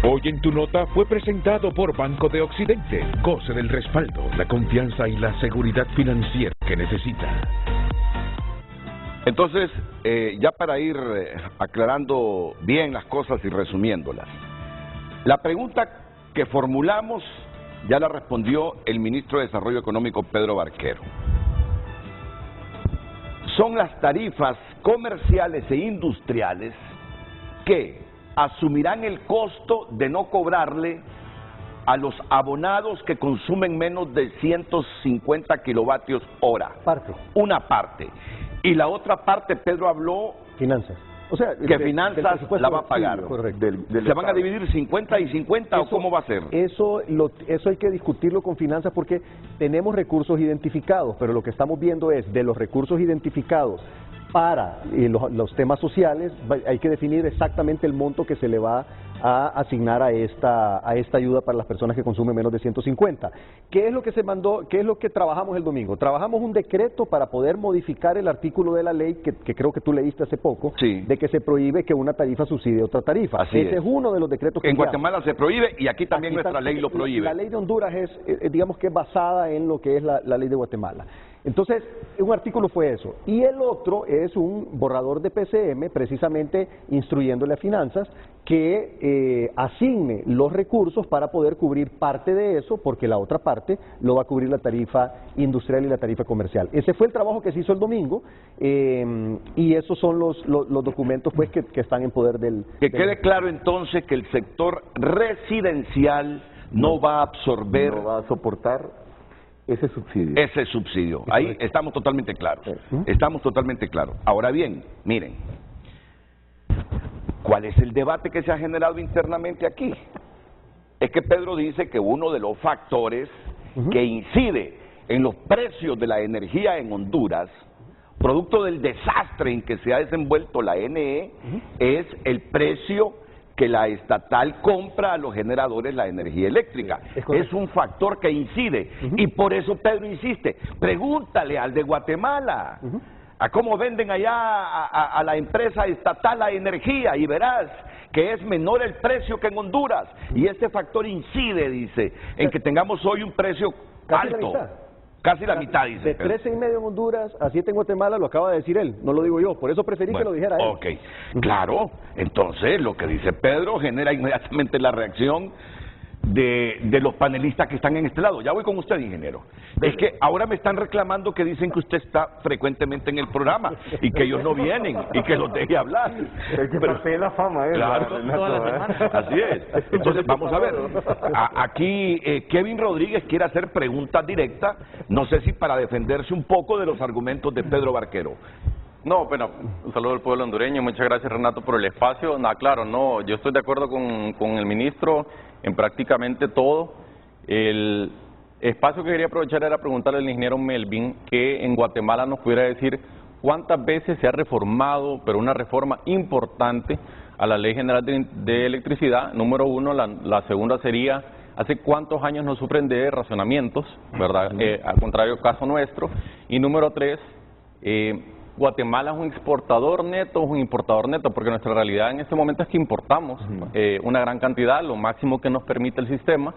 Hoy en Tu Nota fue presentado por Banco de Occidente. Goce del respaldo, la confianza y la seguridad financiera que necesita. Entonces, ya para ir aclarando bien las cosas y resumiéndolas, la pregunta que formulamos ya la respondió el ministro de Desarrollo Económico, Pedro Barquero. Son las tarifas comerciales e industriales que asumirán el costo de no cobrarle a los abonados que consumen menos de 150 kilovatios hora. Parte. Una parte. Y la otra parte, Pedro habló Finanzas. O sea, que Finanzas la va a pagar. Correcto. ¿Se van a dividir 50 y 50 o cómo va a ser? Eso hay que discutirlo con Finanzas porque tenemos recursos identificados, pero lo que estamos viendo es de los recursos identificados para los temas sociales, hay que definir exactamente el monto que se le va a asignar a esta ayuda para las personas que consumen menos de 150. ¿Qué es lo que se mandó? ¿Qué es lo que trabajamos el domingo? Trabajamos un decreto para poder modificar el artículo de la ley que creo que tú leíste hace poco, sí, de que se prohíbe que una tarifa subsidie otra tarifa. Así Ese es uno de los decretos que en Guatemala se prohíbe y aquí también nuestra ley lo prohíbe. La ley de Honduras es, digamos que es basada en lo que es la ley de Guatemala. Entonces, un artículo fue eso. Y el otro es un borrador de PCM, precisamente instruyéndole a Finanzas que asigne los recursos para poder cubrir parte de eso, porque la otra parte lo va a cubrir la tarifa industrial y la tarifa comercial. Ese fue el trabajo que se hizo el domingo y esos son los documentos pues que están en poder del... Que quede claro entonces que el sector residencial no va a absorber... No va a soportar ese subsidio. Ese subsidio. Ahí estamos totalmente claros. Estamos totalmente claros. Ahora bien, miren, ¿cuál es el debate que se ha generado internamente aquí? Es que Pedro dice que uno de los factores que incide en los precios de la energía en Honduras, producto del desastre en que se ha desenvuelto la NE, es el precio que la estatal compra a los generadores la energía eléctrica. Es un factor que incide y por eso Pedro insiste, pregúntale al de Guatemala a cómo venden allá a la empresa estatal la energía y verás que es menor el precio que en Honduras y este factor incide, dice, en que tengamos hoy un precio alto. Casi la mitad, dice. De 13,5 en Honduras a 7 en Guatemala, lo acaba de decir él, no lo digo yo, por eso preferí que lo dijera él. Ok, claro, entonces lo que dice Pedro genera inmediatamente la reacción de los panelistas que están en este lado. Ya voy con usted, ingeniero. Es que ahora me están reclamando que dicen que usted está frecuentemente en el programa y que ellos no vienen y que los deje hablar. Es que parte de la fama, claro, así es. Entonces vamos a ver. Aquí Kevin Rodríguez quiere hacer preguntas directas, no sé si para defenderse un poco de los argumentos de Pedro Barquero. No, bueno, un saludo al pueblo hondureño, muchas gracias Renato por el espacio. No, claro, no, yo estoy de acuerdo con el ministro en prácticamente todo. El espacio que quería aprovechar era preguntarle al ingeniero Melvin que en Guatemala nos pudiera decir cuántas veces se ha reformado, pero una reforma importante, a la Ley General de Electricidad, número uno. La segunda sería, ¿hace cuántos años nos sufren de racionamientos, verdad? Al contrario caso nuestro. Y número tres, ¿Guatemala es un exportador neto o es un importador neto? Porque nuestra realidad en este momento es que importamos una gran cantidad, lo máximo que nos permite el sistema.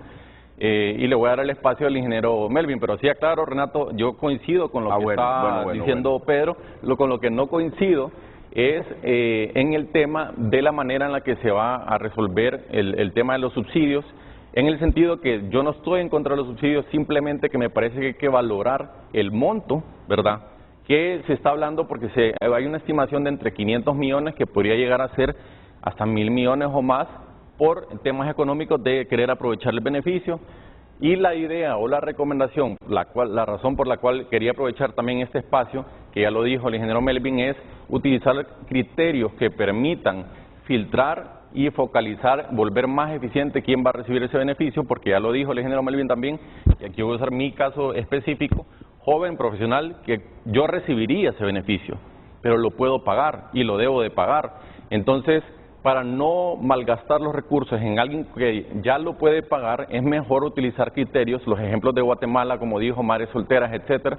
Y le voy a dar el espacio al ingeniero Melvin, pero sí, aclaro, Renato, yo coincido con lo que está diciendo Pedro. Con lo que no coincido es en el tema de la manera en la que se va a resolver el tema de los subsidios, en el sentido que yo no estoy en contra de los subsidios, simplemente que me parece que hay que valorar el monto, ¿verdad?, que se está hablando, porque hay una estimación de entre 500 millones que podría llegar a ser hasta 1.000 millones o más por temas económicos de querer aprovechar el beneficio. Y la idea o la recomendación, la razón por la cual quería aprovechar también este espacio, que ya lo dijo el ingeniero Melvin, es utilizar criterios que permitan filtrar y focalizar, volver más eficiente quién va a recibir ese beneficio, porque ya lo dijo el ingeniero Melvin también, y aquí voy a usar mi caso específico, joven profesional, que yo recibiría ese beneficio, pero lo puedo pagar y lo debo de pagar. Entonces, para no malgastar los recursos en alguien que ya lo puede pagar, es mejor utilizar criterios, los ejemplos de Guatemala, como dijo, madres solteras, etcétera.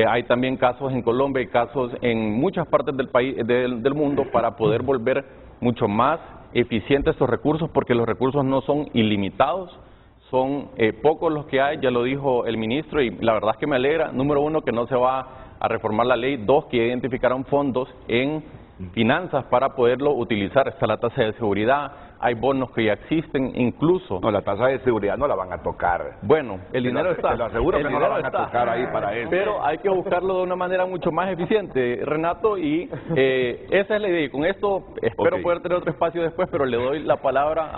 Hay también casos en Colombia y casos en muchas partes del país, del mundo, para poder volver mucho más eficientes estos recursos, porque los recursos no son ilimitados, son pocos los que hay, ya lo dijo el ministro, y la verdad es que me alegra, número uno, que no se va a reformar la ley, dos, que identificaron fondos en finanzas para poderlo utilizar. Está la tasa de seguridad, hay bonos que ya existen, incluso... No, la tasa de seguridad no la van a tocar. Bueno, el dinero está. Te lo aseguro que no la van a tocar ahí para eso. Pero hay que buscarlo de una manera mucho más eficiente, Renato, y esa es la idea. Y con esto espero poder tener otro espacio después, pero le doy la palabra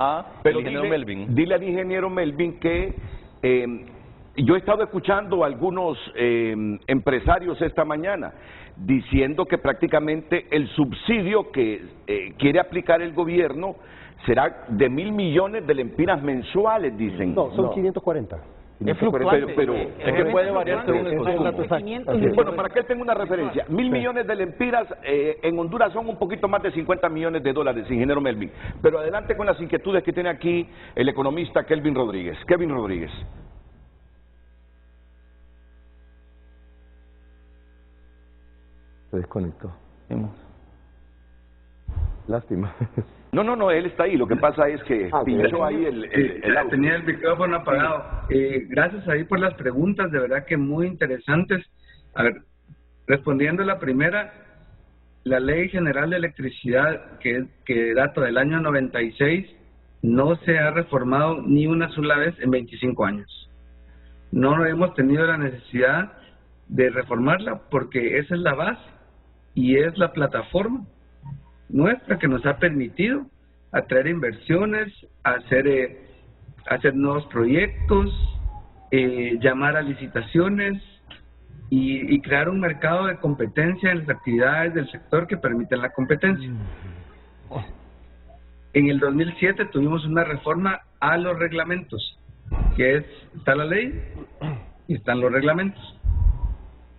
al ingeniero Melvin. Dile al ingeniero Melvin que yo he estado escuchando a algunos empresarios esta mañana diciendo que prácticamente el subsidio que quiere aplicar el gobierno será de 1.000 millones de lempiras mensuales, dicen. No, son 540. Es fluctuante, pero es que puede variar según el consumo. Bueno, para que él tenga una referencia, 1.000 millones de lempiras en Honduras son un poquito más de 50 millones de dólares, ingeniero Melvin. Pero adelante con las inquietudes que tiene aquí el economista Kelvin Rodríguez. Kevin Rodríguez. Se desconectó. Lástima. No, él está ahí. Lo que pasa es que pinchó ahí el audio. Tenía el micrófono apagado. Gracias ahí por las preguntas, de verdad que muy interesantes. A ver, respondiendo a la primera, la Ley General de Electricidad, que data del año 96, no se ha reformado ni una sola vez en 25 años. No hemos tenido la necesidad de reformarla porque esa es la base y es la plataforma nuestra que nos ha permitido atraer inversiones, hacer nuevos proyectos, llamar a licitaciones y crear un mercado de competencia en las actividades del sector que permiten la competencia. En el 2007 tuvimos una reforma a los reglamentos, que está la ley y están los reglamentos.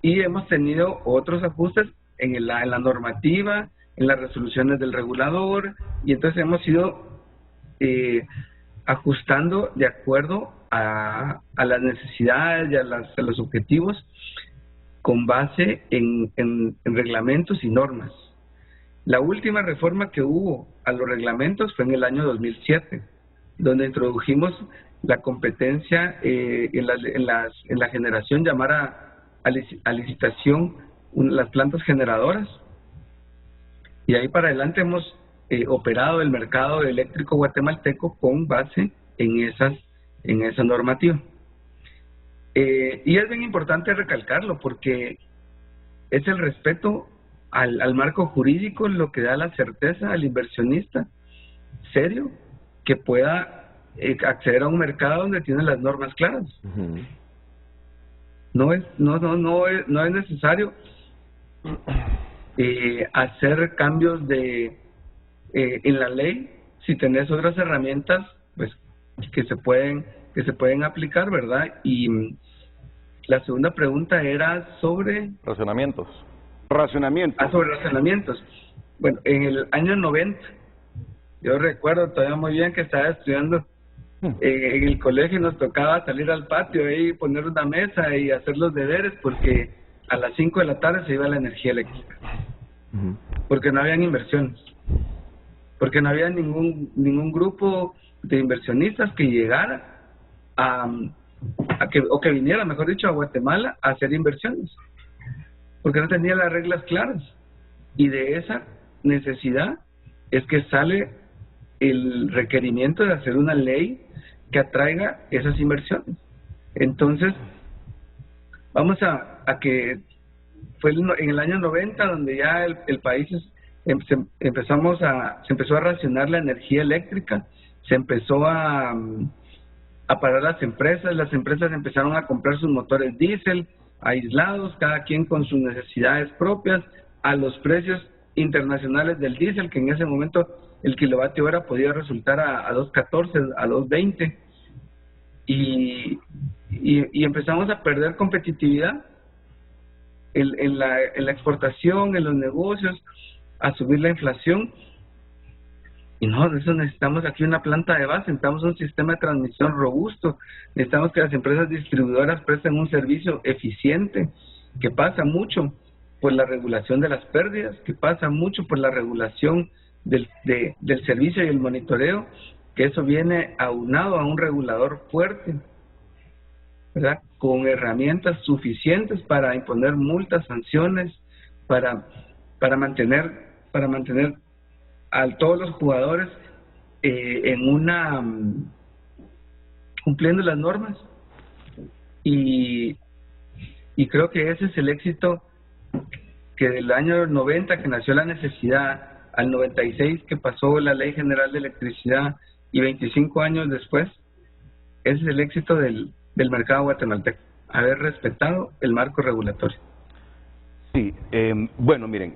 Y hemos tenido otros ajustes en la normativa, en las resoluciones del regulador, y entonces hemos ido ajustando de acuerdo a las necesidades y a los objetivos con base en reglamentos y normas. La última reforma que hubo a los reglamentos fue en el año 2007, donde introdujimos la competencia en la generación, llamar a licitación las plantas generadoras, y ahí para adelante hemos operado el mercado eléctrico guatemalteco con base en esa normativa. Y es bien importante recalcarlo porque es el respeto al marco jurídico lo que da la certeza al inversionista serio que pueda acceder a un mercado donde tiene las normas claras. No es necesario hacer cambios en la ley si tenés otras herramientas pues que se pueden aplicar, ¿verdad? Y la segunda pregunta era sobre racionamientos. Sobre racionamientos. Bueno, en el año 90, yo recuerdo todavía muy bien que estaba estudiando en el colegio y nos tocaba salir al patio y poner una mesa y hacer los deberes porque a las 5 de la tarde se iba la energía eléctrica. Porque no habían inversiones. Porque no había ningún grupo de inversionistas que llegara que viniera, mejor dicho, a Guatemala a hacer inversiones. Porque no tenía las reglas claras. Y de esa necesidad es que sale el requerimiento de hacer una ley que atraiga esas inversiones. Entonces, vamos a que fue en el año 90 donde ya el país se empezó a racionar la energía eléctrica, se empezó a a parar las empresas empezaron a comprar sus motores diésel aislados, cada quien con sus necesidades propias, a los precios internacionales del diésel, que en ese momento el kilovatio hora podía resultar a 2.14, a 2.20, y empezamos a perder competitividad en la exportación, en los negocios, a subir la inflación. Y no, de eso necesitamos aquí una planta de base, necesitamos un sistema de transmisión robusto, necesitamos que las empresas distribuidoras presten un servicio eficiente, que pasa mucho por la regulación de las pérdidas, que pasa mucho por la regulación del servicio y el monitoreo, que eso viene aunado a un regulador fuerte, ¿verdad? Con herramientas suficientes para imponer multas, sanciones, para mantener a todos los jugadores cumpliendo las normas, y creo que ese es el éxito, que del año 90 que nació la necesidad al 96 que pasó la Ley General de Electricidad y 25 años después, ese es el éxito del mercado guatemalteco, haber respetado el marco regulatorio. Sí, bueno, miren,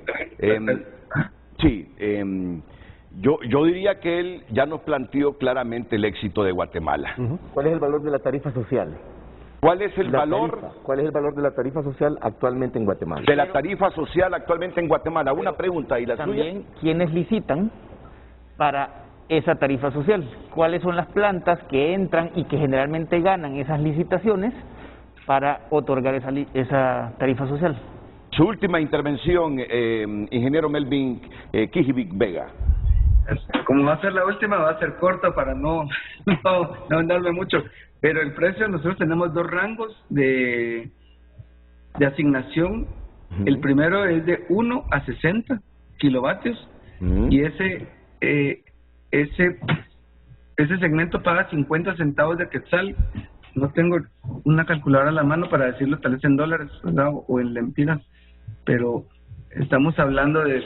yo diría que él ya nos planteó claramente el éxito de Guatemala. ¿Cuál es el valor de la tarifa social? ¿Cuál es el valor? ¿Cuál es el valor de la tarifa social actualmente en Guatemala? De la tarifa social actualmente en Guatemala. Una pregunta, ¿y la también suya? ¿Quiénes licitan para esa tarifa social? ¿Cuáles son las plantas que entran y que generalmente ganan esas licitaciones para otorgar esa tarifa social? Su última intervención, ingeniero Melvin Kijivic Vega. Como va a ser la última, va a ser corta para no andarme mucho. Pero el precio, nosotros tenemos dos rangos de asignación. El primero es de 1 a 60 kilovatios, y ese segmento paga 50 centavos de quetzal. No tengo una calculadora a la mano para decirlo, tal vez en dólares, ¿verdad? O en lempiras, pero estamos hablando de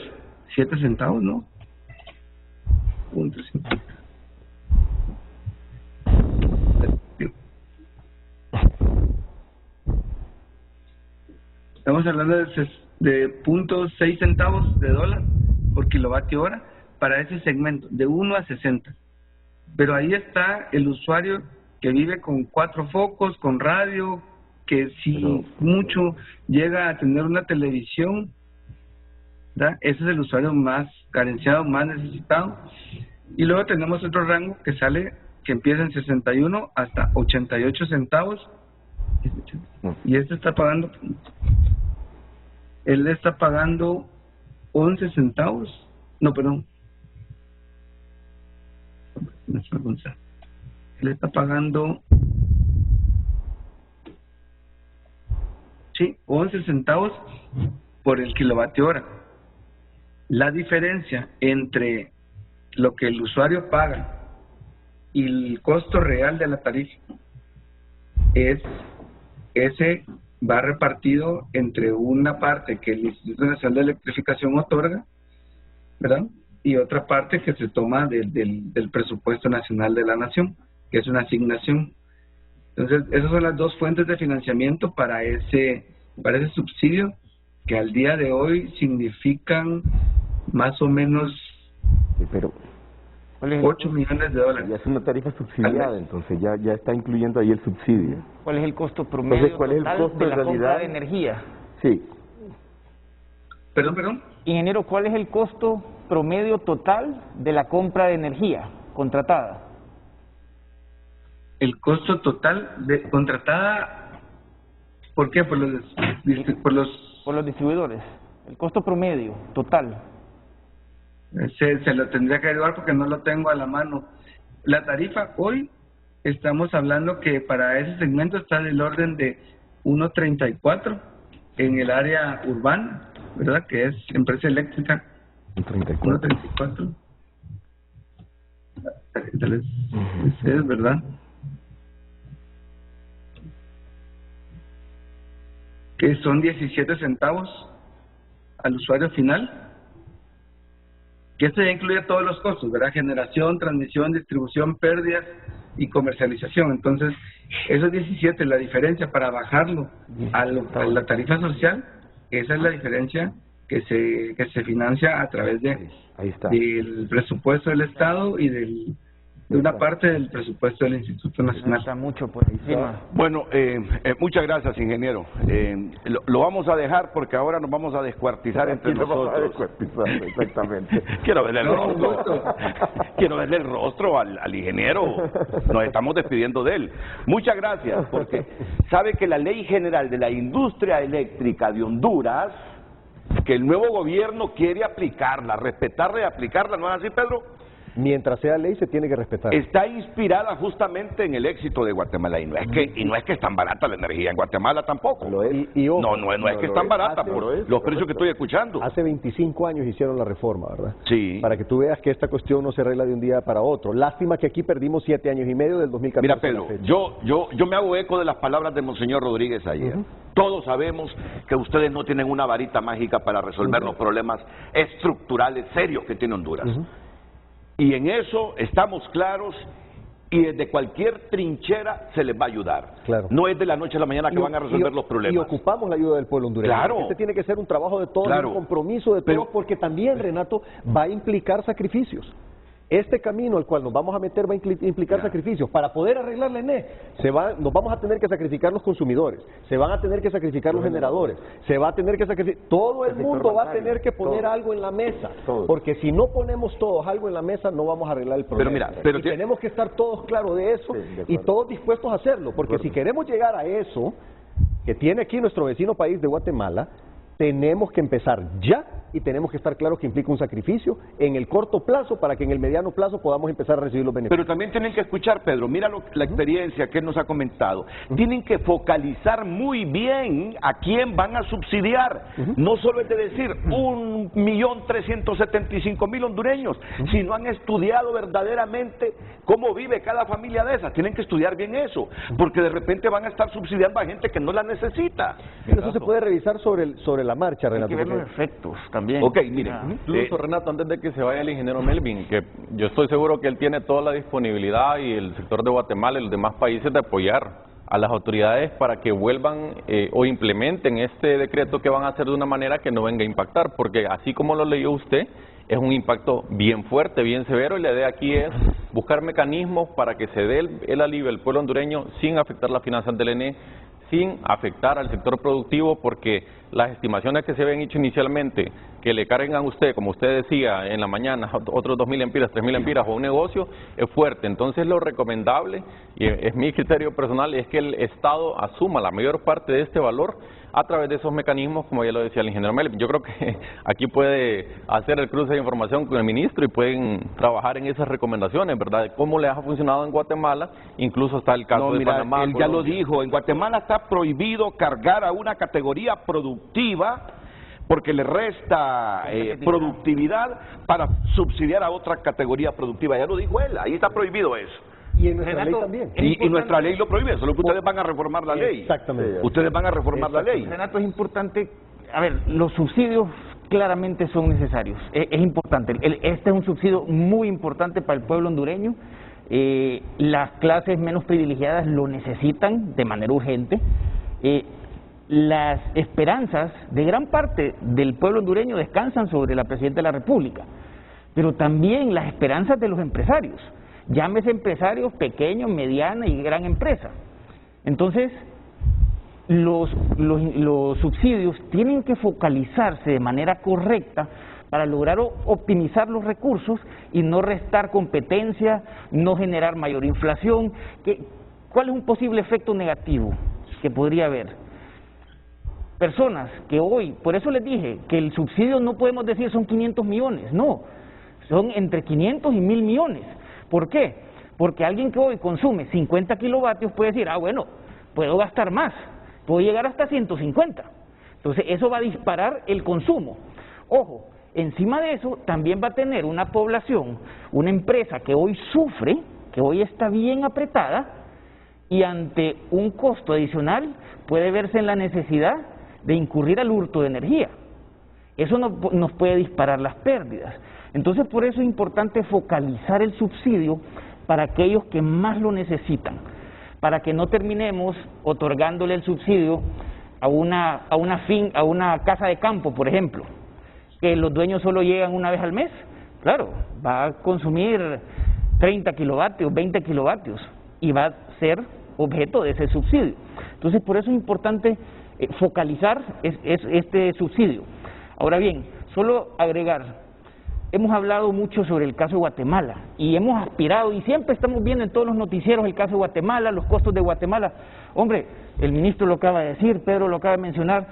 7 centavos, ¿no? .50. Estamos hablando de 0.6 centavos de dólar por kilovatio hora para ese segmento, de 1 a 60. Pero ahí está el usuario que vive con 4 focos, con radio, que si mucho llega a tener una televisión, ¿verdad? Ese es el usuario más carenciado, más necesitado. Y luego tenemos otro rango que empieza en 61 hasta 88 centavos. Y él está pagando 11 centavos. No, perdón. Él está pagando 11 centavos por el kilovatio hora. La diferencia entre lo que el usuario paga y el costo real de la tarifa ese va repartido entre una parte que el Instituto Nacional de Electrificación otorga, ¿verdad? Y otra parte que se toma del presupuesto nacional de la nación, que es una asignación. Entonces, esas son las dos fuentes de financiamiento para ese subsidio, que al día de hoy significan más o menos 8 millones de dólares. Ya es una tarifa subsidiada, entonces ya está incluyendo ahí el subsidio. ¿Cuál es el costo promedio ¿cuál es el total costo de la en compra realidad? de energía? Sí. Perdón. Ingeniero, ¿cuál es el costo promedio total de la compra de energía contratada? El costo total de contratada, ¿por qué? Por los distribuidores. El costo promedio total. Se lo tendría que averiguar porque no lo tengo a la mano. La tarifa hoy, estamos hablando que para ese segmento está del orden de 1.34 en el área urbana, ¿verdad? Que es empresa eléctrica. 1.34. Ese es, ¿verdad? Que son 17 centavos al usuario final. Que esto ya incluye todos los costos, ¿verdad? Generación, transmisión, distribución, pérdidas, y comercialización. Entonces, esos 17, la diferencia para bajarlo a la tarifa social, esa es la diferencia que se financia a través del presupuesto del Estado y de una parte del presupuesto del Instituto Nacional. Está mucho por encima. Bueno, muchas gracias, ingeniero. Lo vamos a dejar porque ahora nos vamos a descuartizar entre nosotros. Exactamente. Quiero verle el rostro. Quiero verle el rostro al ingeniero. Nos estamos despidiendo de él. Muchas gracias, porque sabe que la Ley General de la Industria Eléctrica de Honduras, que el nuevo gobierno quiere aplicarla, respetarla y aplicarla, ¿no es así, Pedro? Mientras sea ley, se tiene que respetar. Está inspirada justamente en el éxito de Guatemala. Y no es que es tan barata la energía en Guatemala tampoco. Lo es. Y ojo, no es que es tan barata por los precios que estoy escuchando. Hace 25 años hicieron la reforma, ¿verdad? Sí. Para que tú veas que esta cuestión no se arregla de un día para otro. Lástima que aquí perdimos 7 años y medio del 2014. Mira, Pedro, yo me hago eco de las palabras de Monseñor Rodríguez ayer. Todos sabemos que ustedes no tienen una varita mágica para resolver los problemas estructurales serios que tiene Honduras. Y en eso estamos claros y desde cualquier trinchera se les va a ayudar. Claro. No es de la noche a la mañana que van a resolver los problemas. Y ocupamos la ayuda del pueblo hondureño. Claro. Este tiene que ser un trabajo de todos, un compromiso de todos, porque también, Renato, va a implicar sacrificios. Este camino al cual nos vamos a meter va a implicar sacrificios. Para poder arreglar la ENE, nos vamos a tener que sacrificar los consumidores, se van a tener que sacrificar los generadores, se va a tener que sacrificar... Todo el mundo va a tener que poner algo en la mesa, porque si no ponemos todos algo en la mesa, no vamos a arreglar el problema. Pero tenemos que estar todos claros de eso y todos dispuestos a hacerlo, porque si queremos llegar a eso que tiene aquí nuestro vecino país de Guatemala, tenemos que empezar ya y tenemos que estar claros que implica un sacrificio en el corto plazo para que en el mediano plazo podamos empezar a recibir los beneficios. Pero también tienen que escuchar, Pedro, mira la experiencia que él nos ha comentado. Tienen que focalizar muy bien a quién van a subsidiar. No solo es de decir 1.375.000 hondureños, sino han estudiado verdaderamente cómo vive cada familia de esas. Tienen que estudiar bien eso, porque de repente van a estar subsidiando a gente que no la necesita. Pero eso se puede revisar sobre la marcha, Renato. Hay que ver los efectos también. Ok, mire. Incluso, Renato, antes de que se vaya el ingeniero Melvin, que yo estoy seguro que él tiene toda la disponibilidad y el sector de Guatemala y los demás países de apoyar a las autoridades para que vuelvan o implementen este decreto que van a hacer de una manera que no venga a impactar, porque así como lo leyó usted, es un impacto bien fuerte, bien severo, y la idea aquí es buscar mecanismos para que se dé el alivio al pueblo hondureño sin afectar las finanzas del ENE, sin afectar al sector productivo, porque las estimaciones que se habían hecho inicialmente, que le carguen a usted, como usted decía, en la mañana, otros 2.000 empiras, 3.000 empiras o un negocio, es fuerte. Entonces lo recomendable, y es mi criterio personal, es que el Estado asuma la mayor parte de este valor a través de esos mecanismos, como ya lo decía el ingeniero Melvin. Yo creo que aquí puede hacer el cruce de información con el ministro y pueden trabajar en esas recomendaciones, ¿verdad? De cómo les ha funcionado en Guatemala, incluso está el caso de Panamá. Él ya lo dijo, en Guatemala está prohibido cargar a una categoría productiva porque le resta productividad para subsidiar a otra categoría productiva. Ya lo dijo él, ahí está prohibido eso. Y en nuestra ley también. Y nuestra ley lo prohíbe, solo que ustedes van a reformar la ley. Exactamente. Ustedes van a reformar la ley. Renato, es importante, a ver, los subsidios claramente son necesarios, es importante. Este es un subsidio muy importante para el pueblo hondureño. Las clases menos privilegiadas lo necesitan de manera urgente. Las esperanzas de gran parte del pueblo hondureño descansan sobre la Presidenta de la República, pero también las esperanzas de los empresarios. Llámese empresarios pequeños, mediana y gran empresa. Entonces, los subsidios tienen que focalizarse de manera correcta para lograr optimizar los recursos y no restar competencia, no generar mayor inflación. ¿Cuál es un posible efecto negativo que podría haber? Personas que hoy, por eso les dije que el subsidio no podemos decir son 500 millones, no, son entre 500 y 1.000 millones. ¿Por qué? Porque alguien que hoy consume 50 kilovatios puede decir, bueno, puedo gastar más, puedo llegar hasta 150. Entonces eso va a disparar el consumo. Ojo, encima de eso también va a tener una población, una empresa que hoy sufre, que hoy está bien apretada, y ante un costo adicional puede verse en la necesidad de incurrir al hurto de energía. Eso nos puede disparar las pérdidas. Entonces, por eso es importante focalizar el subsidio para aquellos que más lo necesitan, para que no terminemos otorgándole el subsidio a una casa de campo, por ejemplo, que los dueños solo llegan una vez al mes. Claro, va a consumir 30 kilovatios, 20 kilovatios y va a ser objeto de ese subsidio. Entonces, por eso es importante focalizar este subsidio. Ahora bien, solo agregar, hemos hablado mucho sobre el caso de Guatemala y hemos aspirado y siempre estamos viendo en todos los noticieros el caso de Guatemala, los costos de Guatemala. Hombre, el ministro lo acaba de decir, Pedro lo acaba de mencionar,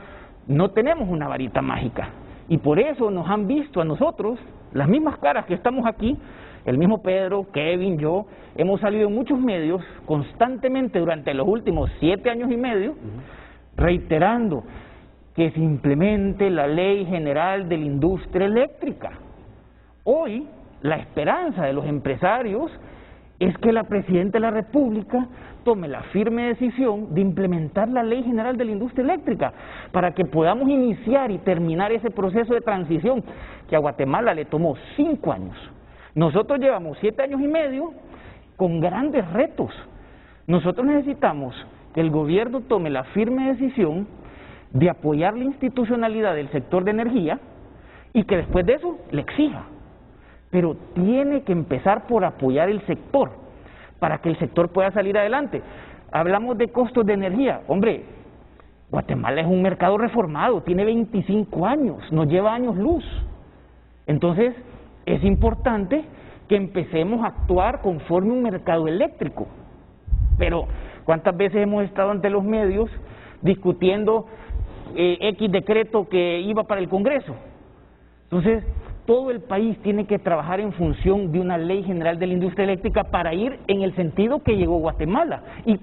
no tenemos una varita mágica y por eso nos han visto a nosotros, las mismas caras que estamos aquí, el mismo Pedro, Kevin, yo, hemos salido en muchos medios constantemente durante los últimos 7 años y medio, reiterando que se implemente la Ley General de la Industria Eléctrica. Hoy, la esperanza de los empresarios es que la Presidenta de la República tome la firme decisión de implementar la Ley General de la Industria Eléctrica para que podamos iniciar y terminar ese proceso de transición que a Guatemala le tomó 5 años. Nosotros llevamos 7 años y medio con grandes retos. Nosotros necesitamos que el gobierno tome la firme decisión de apoyar la institucionalidad del sector de energía y que después de eso le exija. Pero tiene que empezar por apoyar el sector para que el sector pueda salir adelante. Hablamos de costos de energía. Hombre, Guatemala es un mercado reformado, tiene 25 años, nos lleva años luz. Entonces, es importante que empecemos a actuar conforme un mercado eléctrico. Pero, ¿cuántas veces hemos estado ante los medios discutiendo X decreto que iba para el Congreso? Entonces, todo el país tiene que trabajar en función de una Ley General de la Industria Eléctrica para ir en el sentido que llegó Guatemala. Y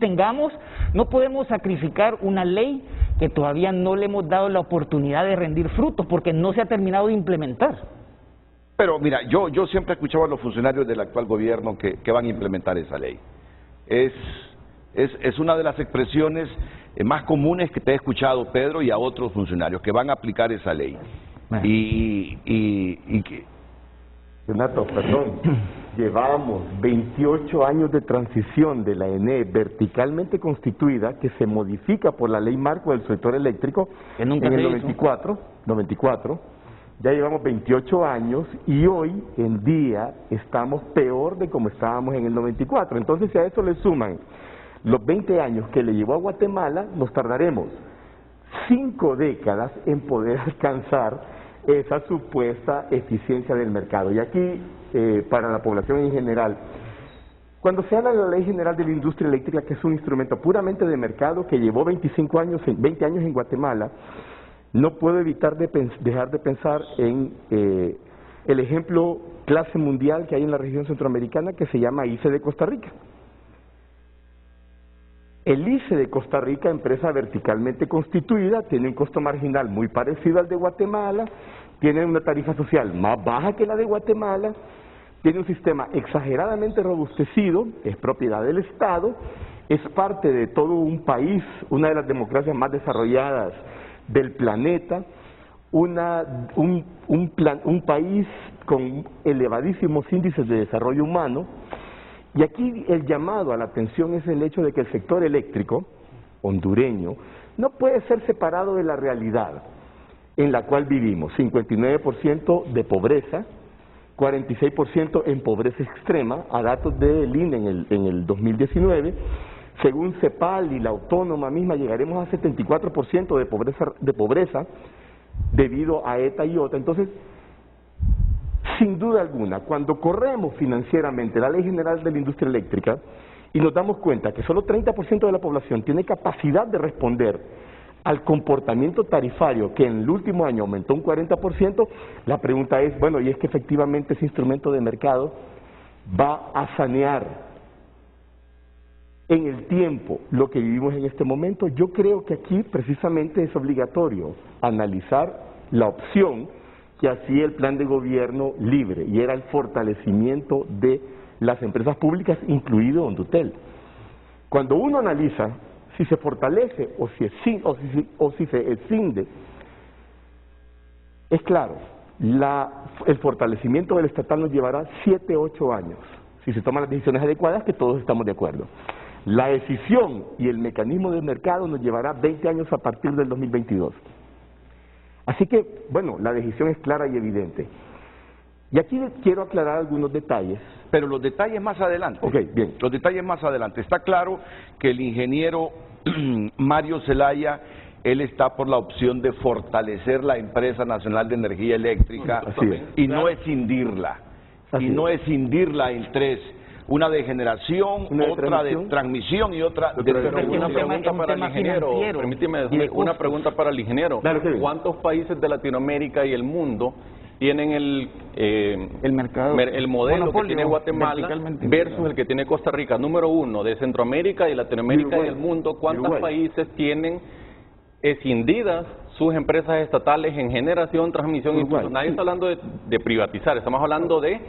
no podemos sacrificar una ley que todavía no le hemos dado la oportunidad de rendir frutos porque no se ha terminado de implementar. Pero mira, yo siempre escuchaba a los funcionarios del actual gobierno que van a implementar esa ley. Es una de las expresiones más comunes que te he escuchado, Pedro, y a otros funcionarios que van a aplicar esa ley. Bueno. Y que... Renato, perdón, llevamos 28 años de transición de la ENE verticalmente constituida que se modifica por la ley marco del sector eléctrico en el 94. Ya llevamos 28 años y hoy en día estamos peor de como estábamos en el 94. Entonces, si a eso le suman los 20 años que le llevó a Guatemala, nos tardaremos 5 décadas en poder alcanzar esa supuesta eficiencia del mercado. Y aquí, para la población en general, cuando se habla de la Ley General de la Industria Eléctrica, que es un instrumento puramente de mercado que llevó 20 años en Guatemala, no puedo evitar dejar de pensar en el ejemplo clase mundial que hay en la región centroamericana que se llama ICE de Costa Rica. El ICE de Costa Rica, empresa verticalmente constituida, tiene un costo marginal muy parecido al de Guatemala, tiene una tarifa social más baja que la de Guatemala, tiene un sistema exageradamente robustecido, es propiedad del Estado, es parte de todo un país, una de las democracias más desarrolladas del planeta, un país con elevadísimos índices de desarrollo humano. Y aquí el llamado a la atención es el hecho de que el sector eléctrico hondureño no puede ser separado de la realidad en la cual vivimos. 59% de pobreza, 46% en pobreza extrema, a datos del INE en el 2019. Según CEPAL y la autónoma misma, llegaremos a 74% de pobreza debido a ETA y OTA. Entonces, sin duda alguna, cuando corremos financieramente la Ley General de la Industria Eléctrica y nos damos cuenta que solo 30% de la población tiene capacidad de responder al comportamiento tarifario, que en el último año aumentó un 40%, la pregunta es, bueno, ¿y es que efectivamente ese instrumento de mercado va a sanear en el tiempo lo que vivimos en este momento? Yo creo que aquí precisamente es obligatorio analizar la opción que hacía el plan de gobierno libre, y era el fortalecimiento de las empresas públicas, incluido Hondutel. Cuando uno analiza si se fortalece o si se escinde, es claro, el fortalecimiento del estatal nos llevará 7, 8 años. si se toman las decisiones adecuadas, que todos estamos de acuerdo. La decisión y el mecanismo del mercado nos llevará 20 años a partir del 2022. Así que, bueno, la decisión es clara y evidente. Y aquí quiero aclarar algunos detalles. Pero los detalles más adelante. Ok, bien. Los detalles más adelante. Está claro que el ingeniero Mario Zelaya, él está por la opción de fortalecer la Empresa Nacional de Energía Eléctrica y no escindirla. Y no escindirla en tres. Una de generación, otra de transmisión y otra de Una pregunta para el ingeniero. Permíteme una pregunta para el ingeniero. ¿Cuántos países de Latinoamérica y el mundo tienen el modelo que tiene Guatemala versus el que tiene Costa Rica? Número uno, de Centroamérica y Latinoamérica y el mundo, ¿cuántos países tienen escindidas sus empresas estatales en generación, transmisión y distribución? Nadie está hablando de privatizar, estamos hablando de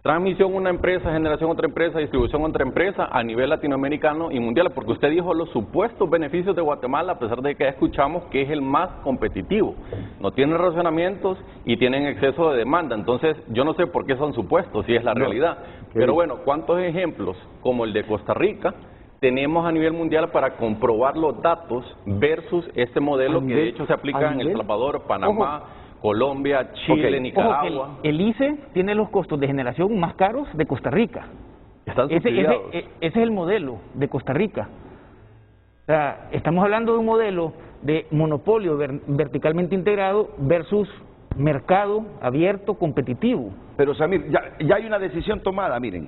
transmisión una empresa, generación otra empresa, distribución otra empresa a nivel latinoamericano y mundial, porque usted dijo los supuestos beneficios de Guatemala, a pesar de que ya escuchamos que es el más competitivo. No tiene racionamientos y tienen exceso de demanda, entonces yo no sé por qué son supuestos, si es la realidad. Pero bueno, ¿cuántos ejemplos como el de Costa Rica tenemos a nivel mundial para comprobar los datos versus este modelo que de hecho se aplica en El Salvador, Panamá, Colombia, Chile, Nicaragua? Ojo, el ICE tiene los costos de generación más caros de Costa Rica. Están subsidiados. Ese es el modelo de Costa Rica. O sea, estamos hablando de un modelo de monopolio verticalmente integrado versus mercado abierto, competitivo. Pero Samir, ya hay una decisión tomada, miren.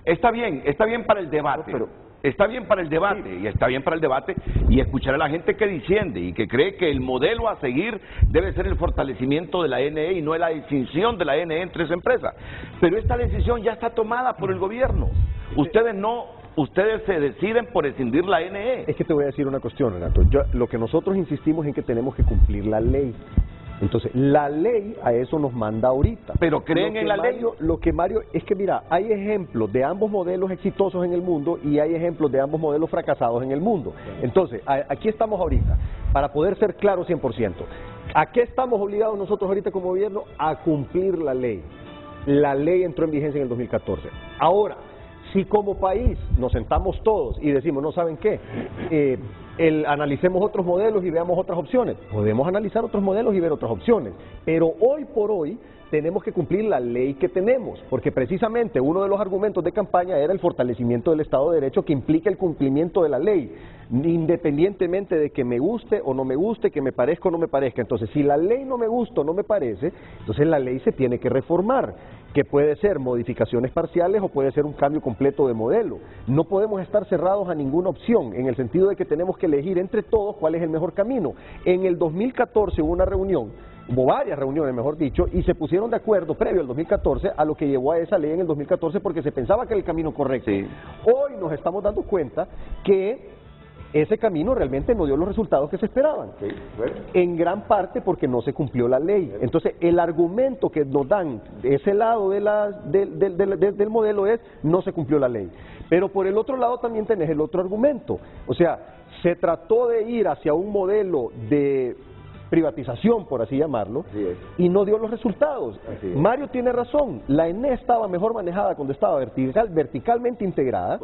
Está bien para el debate. Está bien para el debate, y está bien para el debate y escuchar a la gente que disiende y que cree que el modelo a seguir debe ser el fortalecimiento de la NE y no la extinción de la NE en tres empresas. Pero esta decisión ya está tomada por el gobierno. Ustedes se deciden por escindir la NE. Es que te voy a decir una cuestión, Renato. Lo que nosotros insistimos es que tenemos que cumplir la ley. Entonces, la ley a eso nos manda ahorita. ¿Pero creen en la ley? Lo que Mario, es que mira, hay ejemplos de ambos modelos exitosos en el mundo y hay ejemplos de ambos modelos fracasados en el mundo. Entonces, aquí estamos ahorita, para poder ser claros 100%. ¿A qué estamos obligados nosotros ahorita como gobierno? A cumplir la ley. La ley entró en vigencia en el 2014. Ahora, si como país nos sentamos todos y decimos, no saben qué, analicemos otros modelos y veamos otras opciones, podemos analizar otros modelos y ver otras opciones, pero hoy por hoy tenemos que cumplir la ley que tenemos, porque precisamente uno de los argumentos de campaña era el fortalecimiento del Estado de Derecho, que implica el cumplimiento de la ley, independientemente de que me guste o no me guste, que me parezca o no me parezca. Entonces, si la ley no me gusta o no me parece, entonces la ley se tiene que reformar, que puede ser modificaciones parciales o puede ser un cambio completo de modelo. No podemos estar cerrados a ninguna opción, en el sentido de que tenemos que elegir entre todos cuál es el mejor camino. En el 2014 hubo una reunión, hubo varias reuniones, mejor dicho, y se pusieron de acuerdo previo al 2014 a lo que llevó a esa ley en el 2014, porque se pensaba que era el camino correcto. Sí. Hoy nos estamos dando cuenta que ese camino realmente no dio los resultados que se esperaban, en gran parte porque no se cumplió la ley. Entonces, el argumento que nos dan de ese lado del modelo es no se cumplió la ley. Pero por el otro lado también tenés el otro argumento. O sea, se trató de ir hacia un modelo de privatización, por así llamarlo, y no dio los resultados. Mario tiene razón, la ENE estaba mejor manejada cuando estaba verticalmente integrada,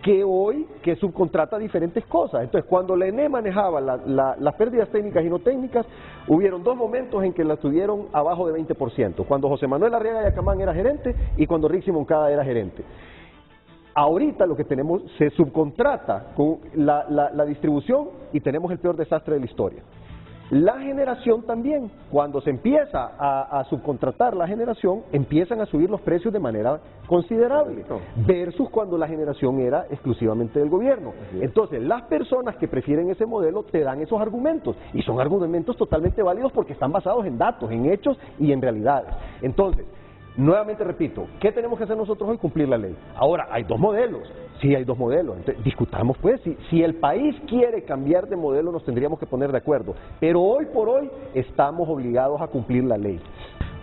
que hoy, que subcontrata diferentes cosas. Entonces, cuando la ENE manejaba las pérdidas técnicas y no técnicas, hubieron dos momentos en que las tuvieron abajo de 20%, cuando José Manuel Arriaga Yacamán era gerente y cuando Rick Moncada era gerente. Ahorita lo que tenemos, se subcontrata con la distribución y tenemos el peor desastre de la historia. La generación también, cuando se empieza a subcontratar la generación, empiezan a subir los precios de manera considerable, versus cuando la generación era exclusivamente del gobierno. Entonces, las personas que prefieren ese modelo te dan esos argumentos, y son argumentos totalmente válidos porque están basados en datos, en hechos y en realidades. Entonces, nuevamente repito, ¿qué tenemos que hacer nosotros hoy? Cumplir la ley. Ahora, hay dos modelos. Sí, hay dos modelos. Entonces, discutamos pues, si el país quiere cambiar de modelo nos tendríamos que poner de acuerdo. Pero hoy por hoy estamos obligados a cumplir la ley.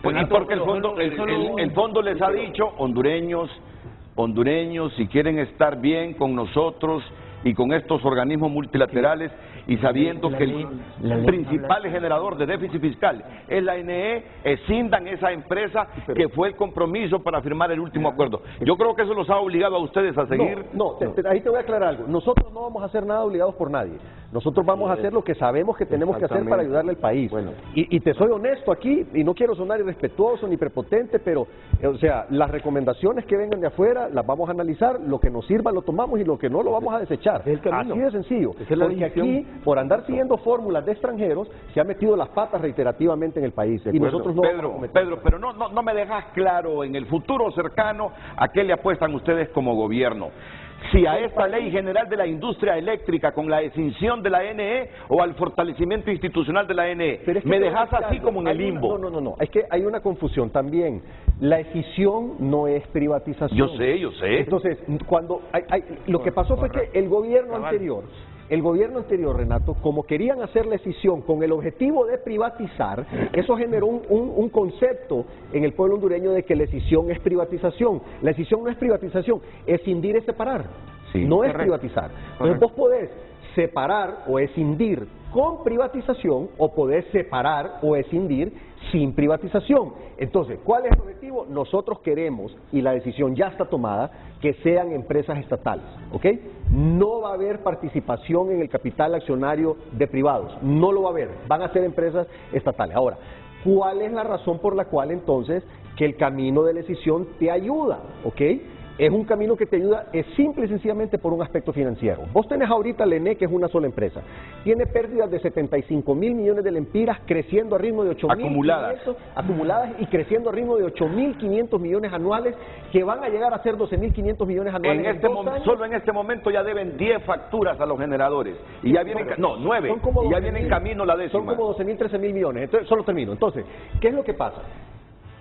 Pues, y porque el fondo les ha dicho, hondureños, si quieren estar bien con nosotros, y con estos organismos multilaterales y sabiendo que el principal generador de déficit fiscal es la ANE, escindan esa empresa que fue el compromiso para firmar el último acuerdo. Yo creo que eso los ha obligado a ustedes a seguir. Ahí te voy a aclarar algo. Nosotros no vamos a hacer nada obligados por nadie. Nosotros vamos a hacer lo que sabemos que tenemos que hacer para ayudarle al país. Bueno. Y te soy honesto aquí, y no quiero sonar irrespetuoso ni prepotente, pero, o sea, las recomendaciones que vengan de afuera las vamos a analizar, lo que nos sirva lo tomamos y lo que no lo vamos a desechar. Así de sencillo. Porque aquí, por andar siguiendo fórmulas de extranjeros, se han metido las patas reiterativamente en el país. Y nosotros no Pedro, pero no me dejas claro en el futuro cercano a qué le apuestan ustedes como gobierno. Si a esta ley general de la industria eléctrica con la extinción de la ANE o al fortalecimiento institucional de la ANE, me dejas así como en el limbo. No, es que hay una confusión también. La escisión no es privatización. Yo sé. Entonces, cuando lo que pasó fue que el gobierno anterior, Renato, como querían hacer la escisión con el objetivo de privatizar, eso generó un concepto en el pueblo hondureño de que la escisión es privatización. La escisión no es privatización, escindir es separar, no es privatizar. Entonces vos podés separar o escindir con privatización o podés separar o escindir sin privatización. Entonces, ¿cuál es el objetivo? Nosotros queremos, y la decisión ya está tomada, que sean empresas estatales, ¿ok? No va a haber participación en el capital accionario de privados, no lo va a haber, van a ser empresas estatales. Ahora, ¿cuál es la razón por la cual entonces que el camino de la escisión te ayuda, ¿ok? Es un camino que te ayuda, es simple y sencillamente por un aspecto financiero. Vos tenés ahorita la ENE, que es una sola empresa. Tiene pérdidas de 75.000 millones de lempiras, creciendo a ritmo de 8.500 acumuladas y creciendo a ritmo de 8.500 millones anuales, que van a llegar a ser 12.500 millones anuales. Solo en este momento ya deben 10 facturas a los generadores. Y ya vienen, 9, y ya viene en camino la décima. Son como 12.000, 13.000 millones. Entonces, solo termino. Entonces, ¿qué es lo que pasa?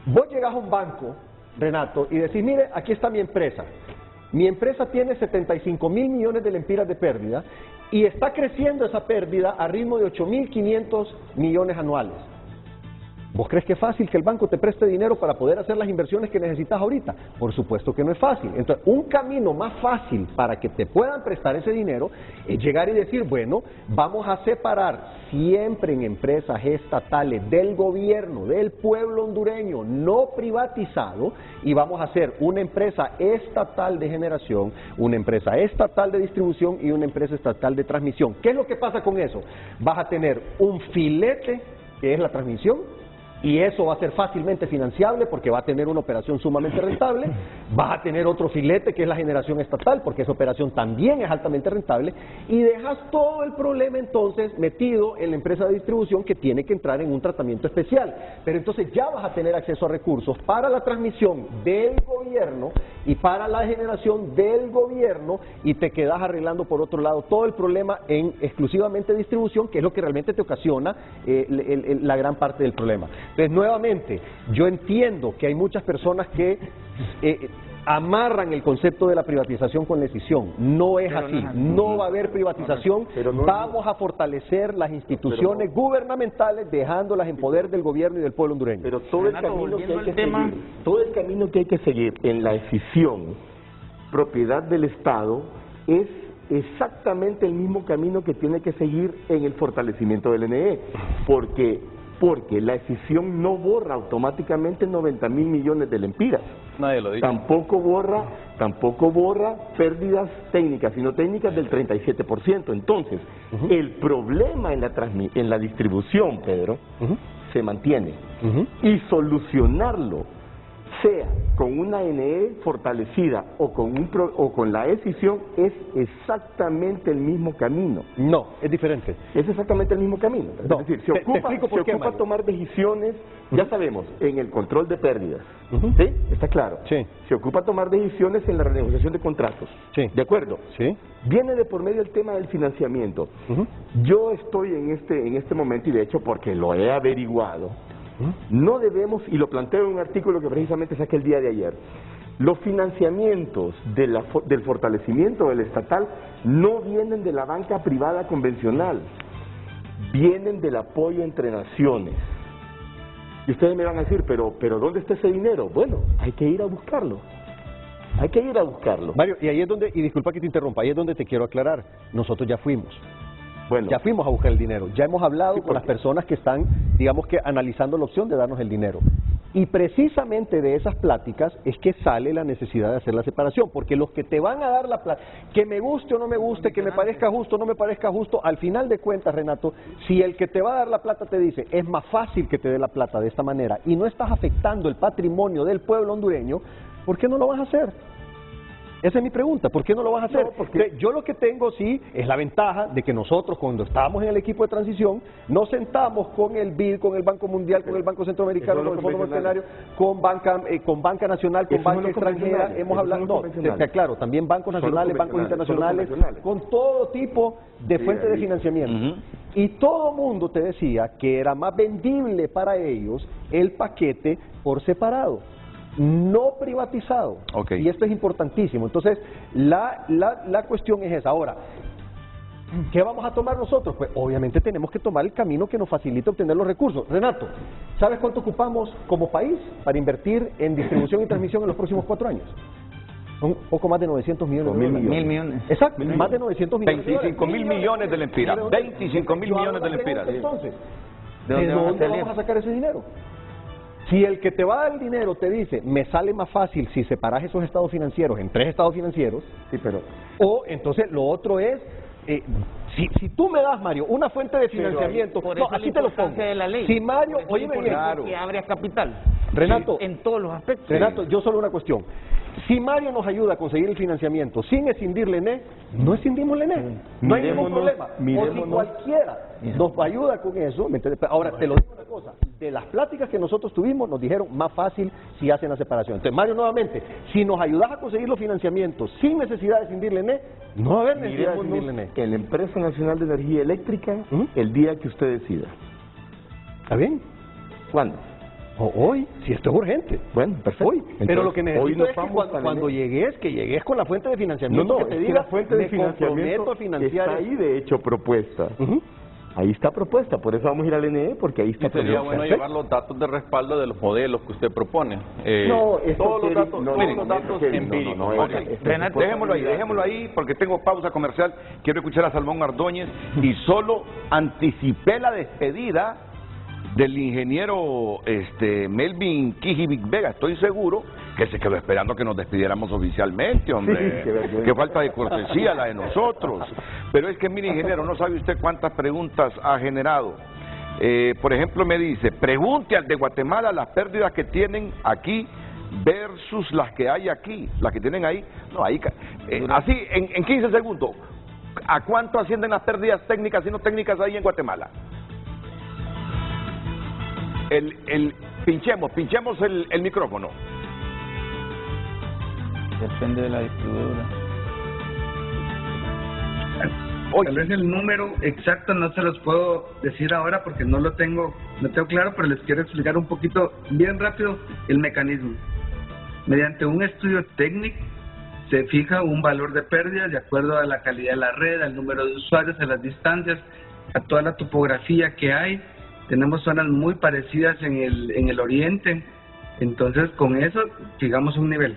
Vos llegás a un banco, Renato, y decís, mire, aquí está mi empresa. Mi empresa tiene 75.000 millones de lempiras de pérdida y está creciendo esa pérdida a ritmo de 8.500 millones anuales. ¿Vos crees que es fácil que el banco te preste dinero para poder hacer las inversiones que necesitas ahorita? Por supuesto que no es fácil. Entonces, un camino más fácil para que te puedan prestar ese dinero es llegar y decir, bueno, vamos a separar siempre en empresas estatales del gobierno, del pueblo hondureño, no privatizado, y vamos a hacer una empresa estatal de generación, una empresa estatal de distribución y una empresa estatal de transmisión. ¿Qué es lo que pasa con eso? Vas a tener un filete, que es la transmisión, y eso va a ser fácilmente financiable porque va a tener una operación sumamente rentable. Vas a tener otro filete que es la generación estatal porque esa operación también es altamente rentable, y dejas todo el problema entonces metido en la empresa de distribución, que tiene que entrar en un tratamiento especial. Pero entonces ya vas a tener acceso a recursos para la transmisión del gobierno y para la generación del gobierno, y te quedas arreglando por otro lado todo el problema en exclusivamente distribución, que es lo que realmente te ocasiona la gran parte del problema. Entonces, nuevamente, yo entiendo que hay muchas personas que amarran el concepto de la privatización con la escisión. No es así, no va a haber privatización, vamos a fortalecer las instituciones gubernamentales dejándolas en poder del gobierno y del pueblo hondureño. Pero todo el camino que hay que seguir en la escisión, propiedad del Estado, es exactamente el mismo camino que tiene que seguir en el fortalecimiento del NE, porque la escisión no borra automáticamente 90.000 millones de lempiras. Nadie lo dice. Tampoco borra pérdidas técnicas y no técnicas del 37%. Entonces, el problema en la distribución, Pedro, se mantiene. Y solucionarlo, sea con una NE fortalecida o con la escisión, es exactamente el mismo camino. No, es diferente. Es exactamente el mismo camino. No, es decir, se ocupa tomar decisiones, ya sabemos, en el control de pérdidas. ¿Sí? ¿Está claro? Sí. Se ocupa tomar decisiones en la renegociación de contratos. Sí. ¿De acuerdo? Sí. Viene de por medio el tema del financiamiento. Yo estoy en este momento, y de hecho porque lo he averiguado, no debemos, y lo planteo en un artículo que precisamente saqué el día de ayer, los financiamientos del fortalecimiento del estatal no vienen de la banca privada convencional, vienen del apoyo entre naciones. Y ustedes me van a decir, pero ¿dónde está ese dinero? Bueno, hay que ir a buscarlo. Hay que ir a buscarlo. Mario, y ahí es donde, y disculpa que te interrumpa, ahí es donde te quiero aclarar, nosotros ya fuimos. Bueno, Ya fuimos a buscar el dinero, ya hemos hablado con las personas que están, digamos que analizando la opción de darnos el dinero. Y precisamente de esas pláticas es que sale la necesidad de hacer la separación, porque los que te van a dar la plata, que me guste o no me guste, que me parezca justo o no me parezca justo, al final de cuentas, Renato, si el que te va a dar la plata te dice, es más fácil que te dé la plata de esta manera y no estás afectando el patrimonio del pueblo hondureño, ¿por qué no lo vas a hacer? Esa es mi pregunta, ¿por qué no lo vas a hacer? No, porque yo lo que tengo sí es la ventaja de que nosotros cuando estábamos en el equipo de transición nos sentamos con el BID, con el Banco Mundial, con el Banco Centroamericano, con el Fondo Monetario, con Banca Nacional, con Banca Extranjera, hemos hablado, no, te aclaro, también bancos nacionales, bancos internacionales, con todo tipo de fuentes de financiamiento. Y todo mundo te decía que era más vendible para ellos el paquete por separado, no privatizado. Okay. Y esto es importantísimo. Entonces, la cuestión es esa. Ahora, ¿qué vamos a tomar nosotros? Pues obviamente tenemos que tomar el camino que nos facilite obtener los recursos. Renato, ¿sabes cuánto ocupamos como país para invertir en distribución y transmisión en los próximos 4 años? Un poco más de 900 millones de dólares. 1.000 millones. Exacto, más de 900 millones 25.000 millones de lempiras. 25.000 millones de lempiras. Entonces, ¿de ¿de dónde dónde vamos a sacar ese dinero? Si el que te va a dar el dinero te dice, me sale más fácil si separas esos estados financieros en 3 estados financieros, sí, pero o entonces lo otro es, si tú me das, Mario, una fuente de financiamiento, por no, eso así la te lo importancia pongo. de la ley. Si Mario, oye, Claro. Que abre capital. Renato, En todos los aspectos. Renato, yo solo una cuestión. Si Mario nos ayuda a conseguir el financiamiento sin escindir Lené, no escindimos Lené. No hay ningún problema. O si cualquiera nos ayuda con eso, ¿me entiendes? Ahora, te lo digo una cosa. De las pláticas que nosotros tuvimos, nos dijeron más fácil si hacen la separación. Entonces, Mario, nuevamente, si nos ayudas a conseguir los financiamientos sin necesidad de escindir Lené, no va a haber necesidad de escindir Lené. en la Empresa Nacional de Energía Eléctrica, el día que usted decida. ¿Está bien? ¿Cuándo? O hoy, si esto es urgente. Bueno, perfecto. Hoy. Pero lo que necesito hoy nos es que vamos cuando llegues, que llegues con la fuente de financiamiento, No, que te es que diga, la fuente de me financiamiento comprometo a financiar. está ahí, de hecho, propuesta. Ujú. Ahí está propuesta, por eso vamos a ir al NE, porque ahí está Y sería propuesta. bueno llevar los datos de respaldo de los modelos que usted propone. No, esto todos los quiere- datos, no, todos no, los no, datos no, no, empíricos. no, Mario. Renato, Dejémoslo ahí, porque tengo pausa comercial. Quiero escuchar a Salmón Ardóñez y solo anticipé la despedida del ingeniero Melvin Kijibik Vega. Estoy seguro que se quedó esperando que nos despidiéramos oficialmente, hombre. Sí, qué vergüenza. Qué falta de cortesía la de nosotros. Pero es que, mire, ingeniero, no sabe usted cuántas preguntas ha generado. Por ejemplo, me dice, pregunte al de Guatemala las pérdidas que tienen aquí versus las que hay aquí, las que tienen ahí. No, ahí, así, en 15 segundos, ¿a cuánto ascienden las pérdidas técnicas y no técnicas ahí en Guatemala? Pinchemos el micrófono. Depende de la distribuidora. Tal vez el número exacto no se los puedo decir ahora porque no tengo claro, pero les quiero explicar un poquito, bien rápido, el mecanismo. Mediante un estudio técnico se fija un valor de pérdida de acuerdo a la calidad de la red, al número de usuarios, a las distancias, a toda la topografía que hay. Tenemos zonas muy parecidas en el oriente, entonces con eso fijamos un nivel.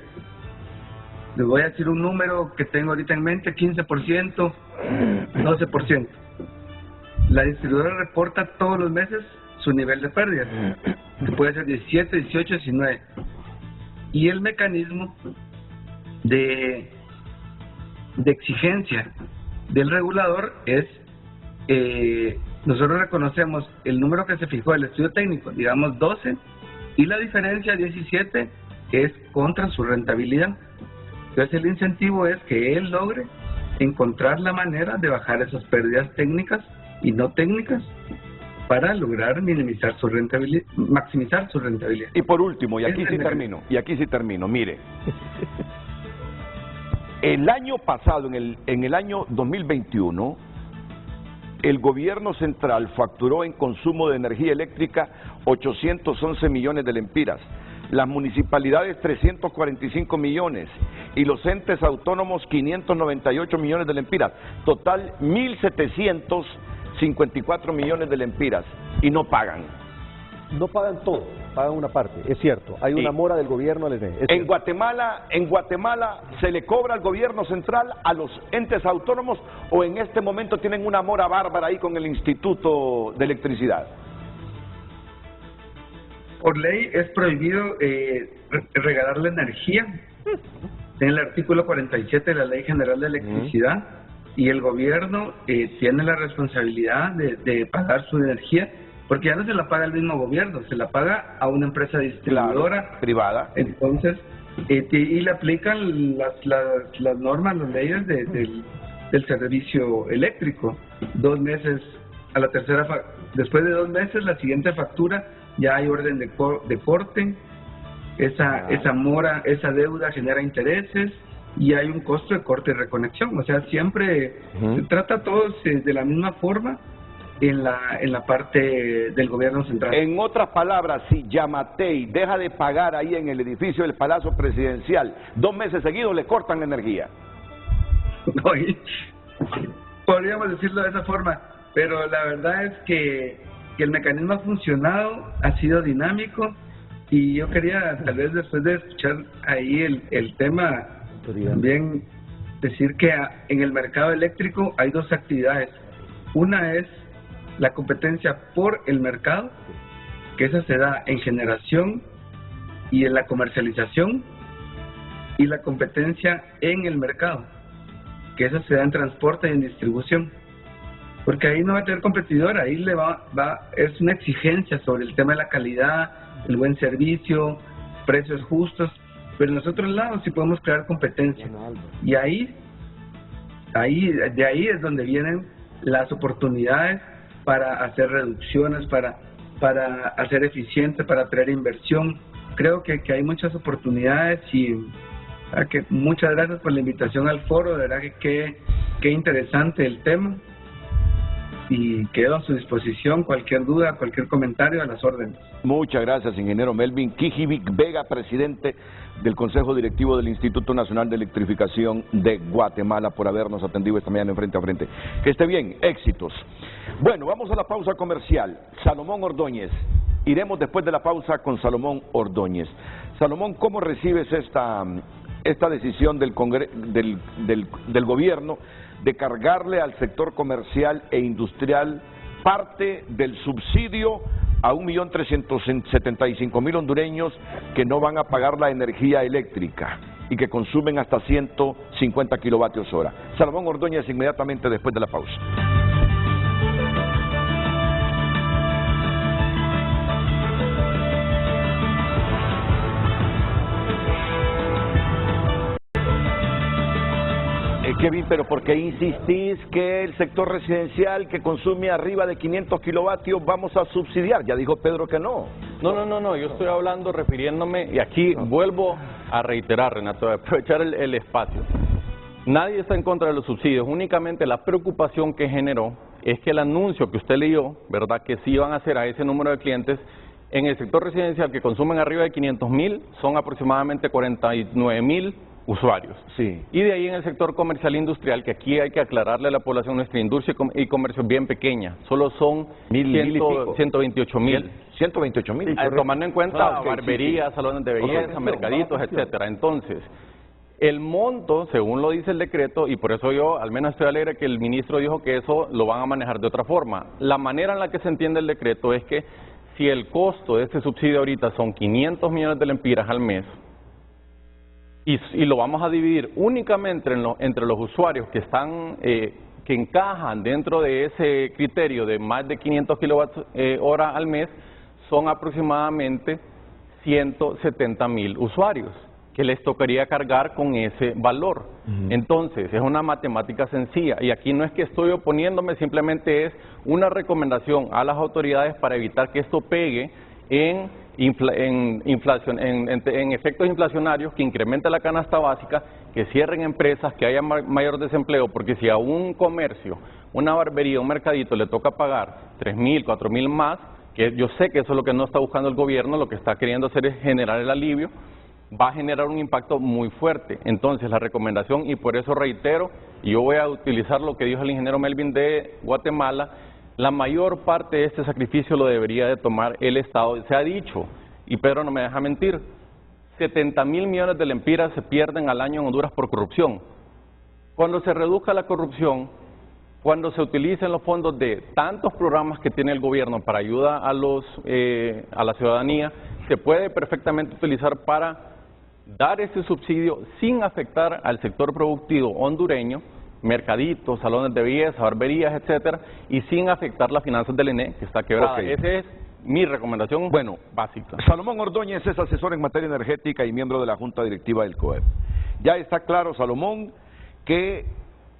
Les voy a decir un número que tengo ahorita en mente, 15%, 12%. La distribuidora reporta todos los meses su nivel de pérdidas, que puede ser 17, 18, 19. Y el mecanismo de exigencia del regulador es, nosotros reconocemos el número que se fijó el estudio técnico, digamos 12, y la diferencia 17 es contra su rentabilidad. Entonces el incentivo es que él logre encontrar la manera de bajar esas pérdidas técnicas y no técnicas para lograr minimizar su rentabilidad, maximizar su rentabilidad. Y por último, y aquí sí termino, mire. El año pasado, en el año 2021, el gobierno central facturó en consumo de energía eléctrica 811 millones de lempiras, las municipalidades 345 millones y los entes autónomos 598 millones de lempiras, total 1.754 millones de lempiras, y no pagan. No pagan todo. pagan una parte, es cierto, hay una mora del gobierno al ENE. En Guatemala se le cobra al gobierno central a los entes autónomos, o en este momento tienen una mora bárbara ahí con el Instituto de Electricidad. Por ley es prohibido regalar la energía. En el artículo 47 de la Ley General de Electricidad, y el gobierno tiene la responsabilidad de pagar su energía, porque ya no se la paga el mismo gobierno, se la paga a una empresa distribuidora privada. Entonces, y le aplican las normas, las leyes del servicio eléctrico. 2 meses, a la tercera, después de 2 meses, la siguiente factura, ya hay orden de corte. Esa mora, esa deuda genera intereses y hay un costo de corte y reconexión. O sea, siempre se trata todos de la misma forma en la parte del gobierno central. En otras palabras, si Yamatei deja de pagar ahí en el edificio del Palacio Presidencial, 2 meses seguidos le cortan la energía. No, podríamos decirlo de esa forma, pero la verdad es que el mecanismo ha funcionado, ha sido dinámico. Y yo quería, tal vez después de escuchar ahí el tema, también decir que en el mercado eléctrico hay 2 actividades. Una es la competencia por el mercado, que esa se da en generación y en la comercialización, y la competencia en el mercado, que esa se da en transporte y en distribución. Porque ahí no va a tener competidor, ahí es una exigencia sobre el tema de la calidad, el buen servicio, precios justos, pero en los otros lados sí podemos crear competencia. Y de ahí es donde vienen las oportunidades para hacer reducciones, para hacer eficiente, para traer inversión. Creo que hay muchas oportunidades y muchas gracias por la invitación al foro, de verdad que qué interesante el tema. Y quedo a su disposición, cualquier duda, cualquier comentario, a las órdenes. Muchas gracias, ingeniero Melvin Kijivic Vega, presidente del Consejo Directivo del Instituto Nacional de Electrificación de Guatemala, por habernos atendido esta mañana en Frente a Frente. Que esté bien, éxitos. Bueno, vamos a la pausa comercial. Salomón Ordóñez. Iremos después de la pausa con Salomón Ordóñez. Salomón, ¿cómo recibes esta decisión del gobierno de cargarle al sector comercial e industrial parte del subsidio a 1.375.000 hondureños que no van a pagar la energía eléctrica y que consumen hasta 150 kilovatios hora? Salomón Ordóñez, inmediatamente después de la pausa. Kevin, pero ¿por qué insistís que el sector residencial que consume arriba de 500 kilovatios vamos a subsidiar? Ya dijo Pedro que no. No, yo estoy hablando, refiriéndome, y aquí vuelvo a reiterar, Renato, a aprovechar el espacio. Nadie está en contra de los subsidios, únicamente la preocupación que generó es que el anuncio que usted leyó, ¿verdad?, que sí iban a hacer a ese número de clientes, en el sector residencial que consumen arriba de 500.000 son aproximadamente 49.000 usuarios. Sí. Y de ahí en el sector comercial e industrial, que aquí hay que aclararle a la población, nuestra industria y comercio es bien pequeña, solo son 128.000. 128.000. Tomando en cuenta barberías, salones de belleza, mercaditos, etcétera. Entonces, el monto, según lo dice el decreto, y por eso yo al menos estoy alegre que el ministro dijo que eso lo van a manejar de otra forma. La manera en la que se entiende el decreto es que si el costo de este subsidio ahorita son 500 millones de lempiras al mes, y lo vamos a dividir únicamente entre los usuarios que están que encajan dentro de ese criterio de más de 500 kilowatts hora al mes, son aproximadamente 170.000 usuarios que les tocaría cargar con ese valor. Entonces, es una matemática sencilla, y aquí no es que estoy oponiéndome, simplemente es una recomendación a las autoridades para evitar que esto pegue en efectos inflacionarios, que incremente la canasta básica, que cierren empresas, que haya mayor desempleo, porque si a un comercio, una barbería, un mercadito le toca pagar 3.000, 4.000 más, que yo sé que eso es lo que no está buscando el gobierno, lo que está queriendo hacer es generar el alivio, va a generar un impacto muy fuerte. Entonces la recomendación, y por eso reitero, y yo voy a utilizar lo que dijo el ingeniero Melvin de Guatemala, la mayor parte de este sacrificio lo debería de tomar el Estado. Se ha dicho, y Pedro no me deja mentir, 70.000 millones de lempiras se pierden al año en Honduras por corrupción. Cuando se reduzca la corrupción, cuando se utilicen los fondos de tantos programas que tiene el gobierno para ayuda a la ciudadanía, se puede perfectamente utilizar para dar ese subsidio sin afectar al sector productivo hondureño, mercaditos, salones de belleza, barberías, etcétera, y sin afectar las finanzas del ENE, que está quebrada. Okay. Esa es mi recomendación básica. Salomón Ordóñez es asesor en materia energética y miembro de la Junta Directiva del COEP. Ya está claro, Salomón, que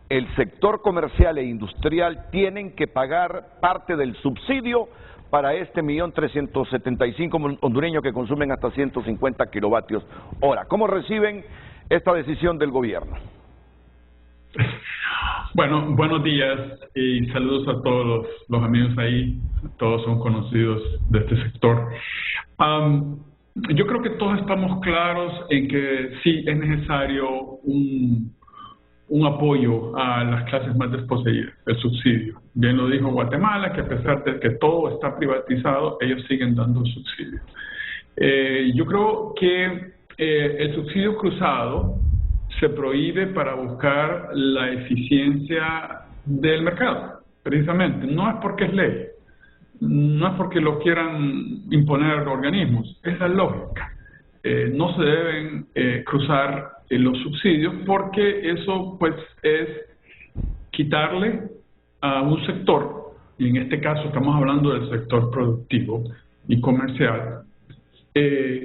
el sector comercial e industrial tienen que pagar parte del subsidio para este 1.375.000 hondureños que consumen hasta 150 kilovatios hora. ¿Cómo reciben esta decisión del gobierno? Bueno, buenos días y saludos a todos los amigos ahí, todos son conocidos de este sector. Yo creo que todos estamos claros en que sí es necesario un apoyo a las clases más desposeídas, el subsidio. Bien lo dijo Guatemala, que a pesar de que todo está privatizado, ellos siguen dando subsidio. Yo creo que el subsidio cruzado se prohíbe para buscar la eficiencia del mercado, precisamente. No es porque es ley, no es porque lo quieran imponer organismos, es la lógica. No se deben cruzar los subsidios porque eso pues es quitarle a un sector, y en este caso estamos hablando del sector productivo y comercial,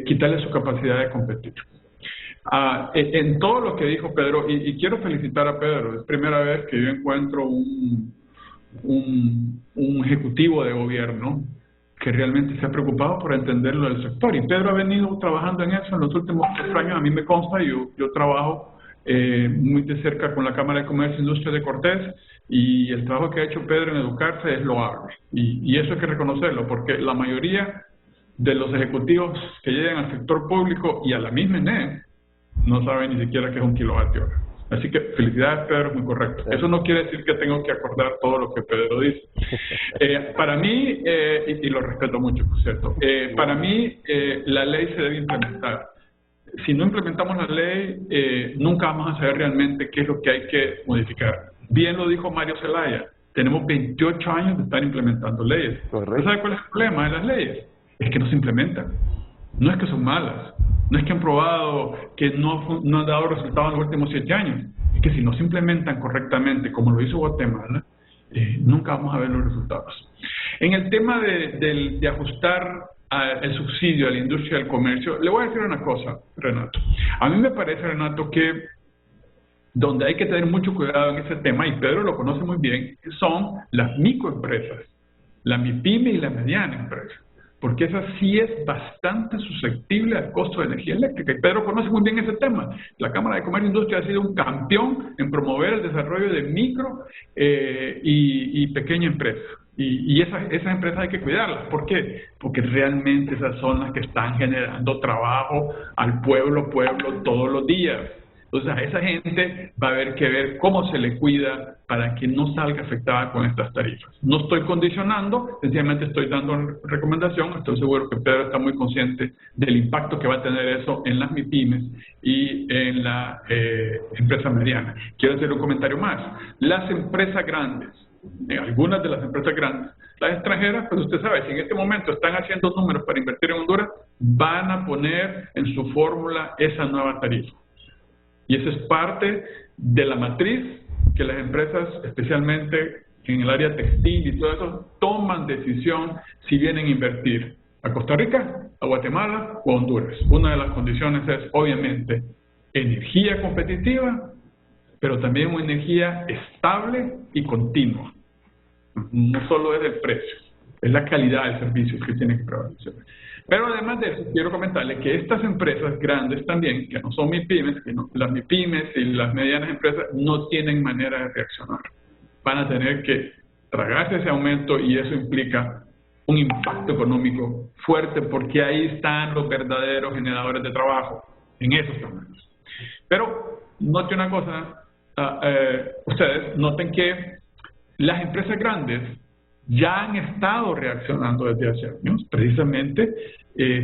quitarle su capacidad de competir. En todo lo que dijo Pedro, y quiero felicitar a Pedro, es primera vez que yo encuentro un ejecutivo de gobierno que realmente se ha preocupado por entenderlo del sector, y Pedro ha venido trabajando en eso en los últimos 4 años. A mí me consta, yo trabajo muy de cerca con la Cámara de Comercio e Industria de Cortés, y el trabajo que ha hecho Pedro en educarse es loable, y eso hay que reconocerlo, porque la mayoría de los ejecutivos que llegan al sector público y a la misma ENE no saben ni siquiera qué es un kilovatio hora. Así que felicidades, Pedro, es muy correcto. Eso no quiere decir que tengo que acordar todo lo que Pedro dice. Para mí, y lo respeto mucho, por cierto, para mí la ley se debe implementar. Si no implementamos la ley, nunca vamos a saber realmente qué es lo que hay que modificar. Bien lo dijo Mario Zelaya, tenemos 28 años de estar implementando leyes. ¿Sabe cuál es el problema de las leyes? Es que no se implementan. No es que son malas, no es que han probado que no han dado resultados en los últimos 7 años, es que si no se implementan correctamente, como lo hizo Guatemala, nunca vamos a ver los resultados. En el tema de ajustar el subsidio a la industria del comercio, le voy a decir una cosa, Renato. A mí me parece, Renato, que donde hay que tener mucho cuidado en ese tema, y Pedro lo conoce muy bien, son las microempresas, la MIPYME y la mediana empresa, porque esa sí es bastante susceptible al costo de energía eléctrica, y Pedro conoce muy bien ese tema. La Cámara de Comercio e Industria ha sido un campeón en promover el desarrollo de micro y pequeña empresa, y esas empresas hay que cuidarlas. ¿Por qué? Porque realmente esas son las que están generando trabajo al pueblo todos los días. Entonces a esa gente va a haber que ver cómo se le cuida para que no salga afectada con estas tarifas. No estoy condicionando, sencillamente estoy dando recomendación. Estoy seguro que Pedro está muy consciente del impacto que va a tener eso en las MIPYMES y en la empresa mediana. Quiero hacer un comentario más. Las empresas grandes, algunas de las empresas grandes, las extranjeras, pues usted sabe, si en este momento están haciendo números para invertir en Honduras, van a poner en su fórmula esa nueva tarifa. Y eso es parte de la matriz que las empresas, especialmente en el área textil y todo eso, toman decisión si vienen a invertir a Costa Rica, a Guatemala o a Honduras. Una de las condiciones es, obviamente, energía competitiva, pero también una energía estable y continua. No solo es el precio, es la calidad del servicio que tiene que prevalecer. Pero además de eso, quiero comentarle que estas empresas grandes también, que no son MIPYMES, que no, las MIPYMES y las medianas empresas no tienen manera de reaccionar. Van a tener que tragarse ese aumento, y eso implica un impacto económico fuerte, porque ahí están los verdaderos generadores de trabajo, en esos tamaños. Pero note una cosa, ustedes noten que las empresas grandes ya han estado reaccionando desde hace años, precisamente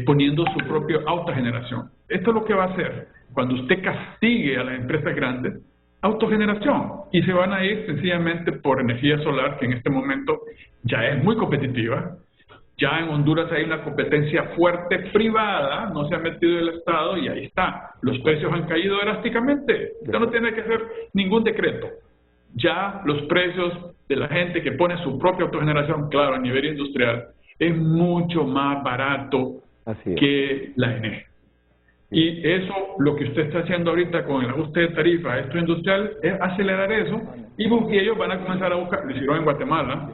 poniendo su propia autogeneración. Esto es lo que va a hacer cuando usted castigue a las empresas grandes, autogeneración, y se van a ir sencillamente por energía solar, que en este momento ya es muy competitiva. Ya en Honduras hay una competencia fuerte privada, no se ha metido el Estado y ahí está. Los precios han caído drásticamente. Usted no tiene que hacer ningún decreto. Ya los precios de la gente que pone su propia autogeneración, claro, a nivel industrial, es mucho más barato que la ENE. Y eso, lo que usted está haciendo ahorita con el ajuste de tarifa a esto industrial, es acelerar eso, y ellos van a comenzar a buscar, lo hicieron en Guatemala,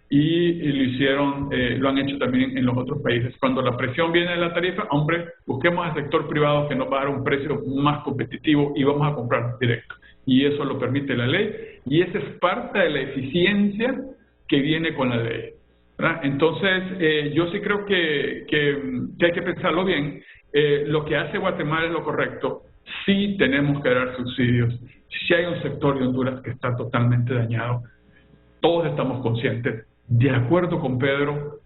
y lo han hecho también en los otros países. Cuando la presión viene de la tarifa, hombre, busquemos al sector privado que nos va a dar un precio más competitivo y vamos a comprar directo. Y eso lo permite la ley, y esa es parte de la eficiencia que viene con la ley, ¿verdad? Entonces, yo sí creo que hay que pensarlo bien. Lo que hace Guatemala es lo correcto. Sí tenemos que dar subsidios. Sí hay un sector de Honduras que está totalmente dañado. Todos estamos conscientes. De acuerdo con Pedro,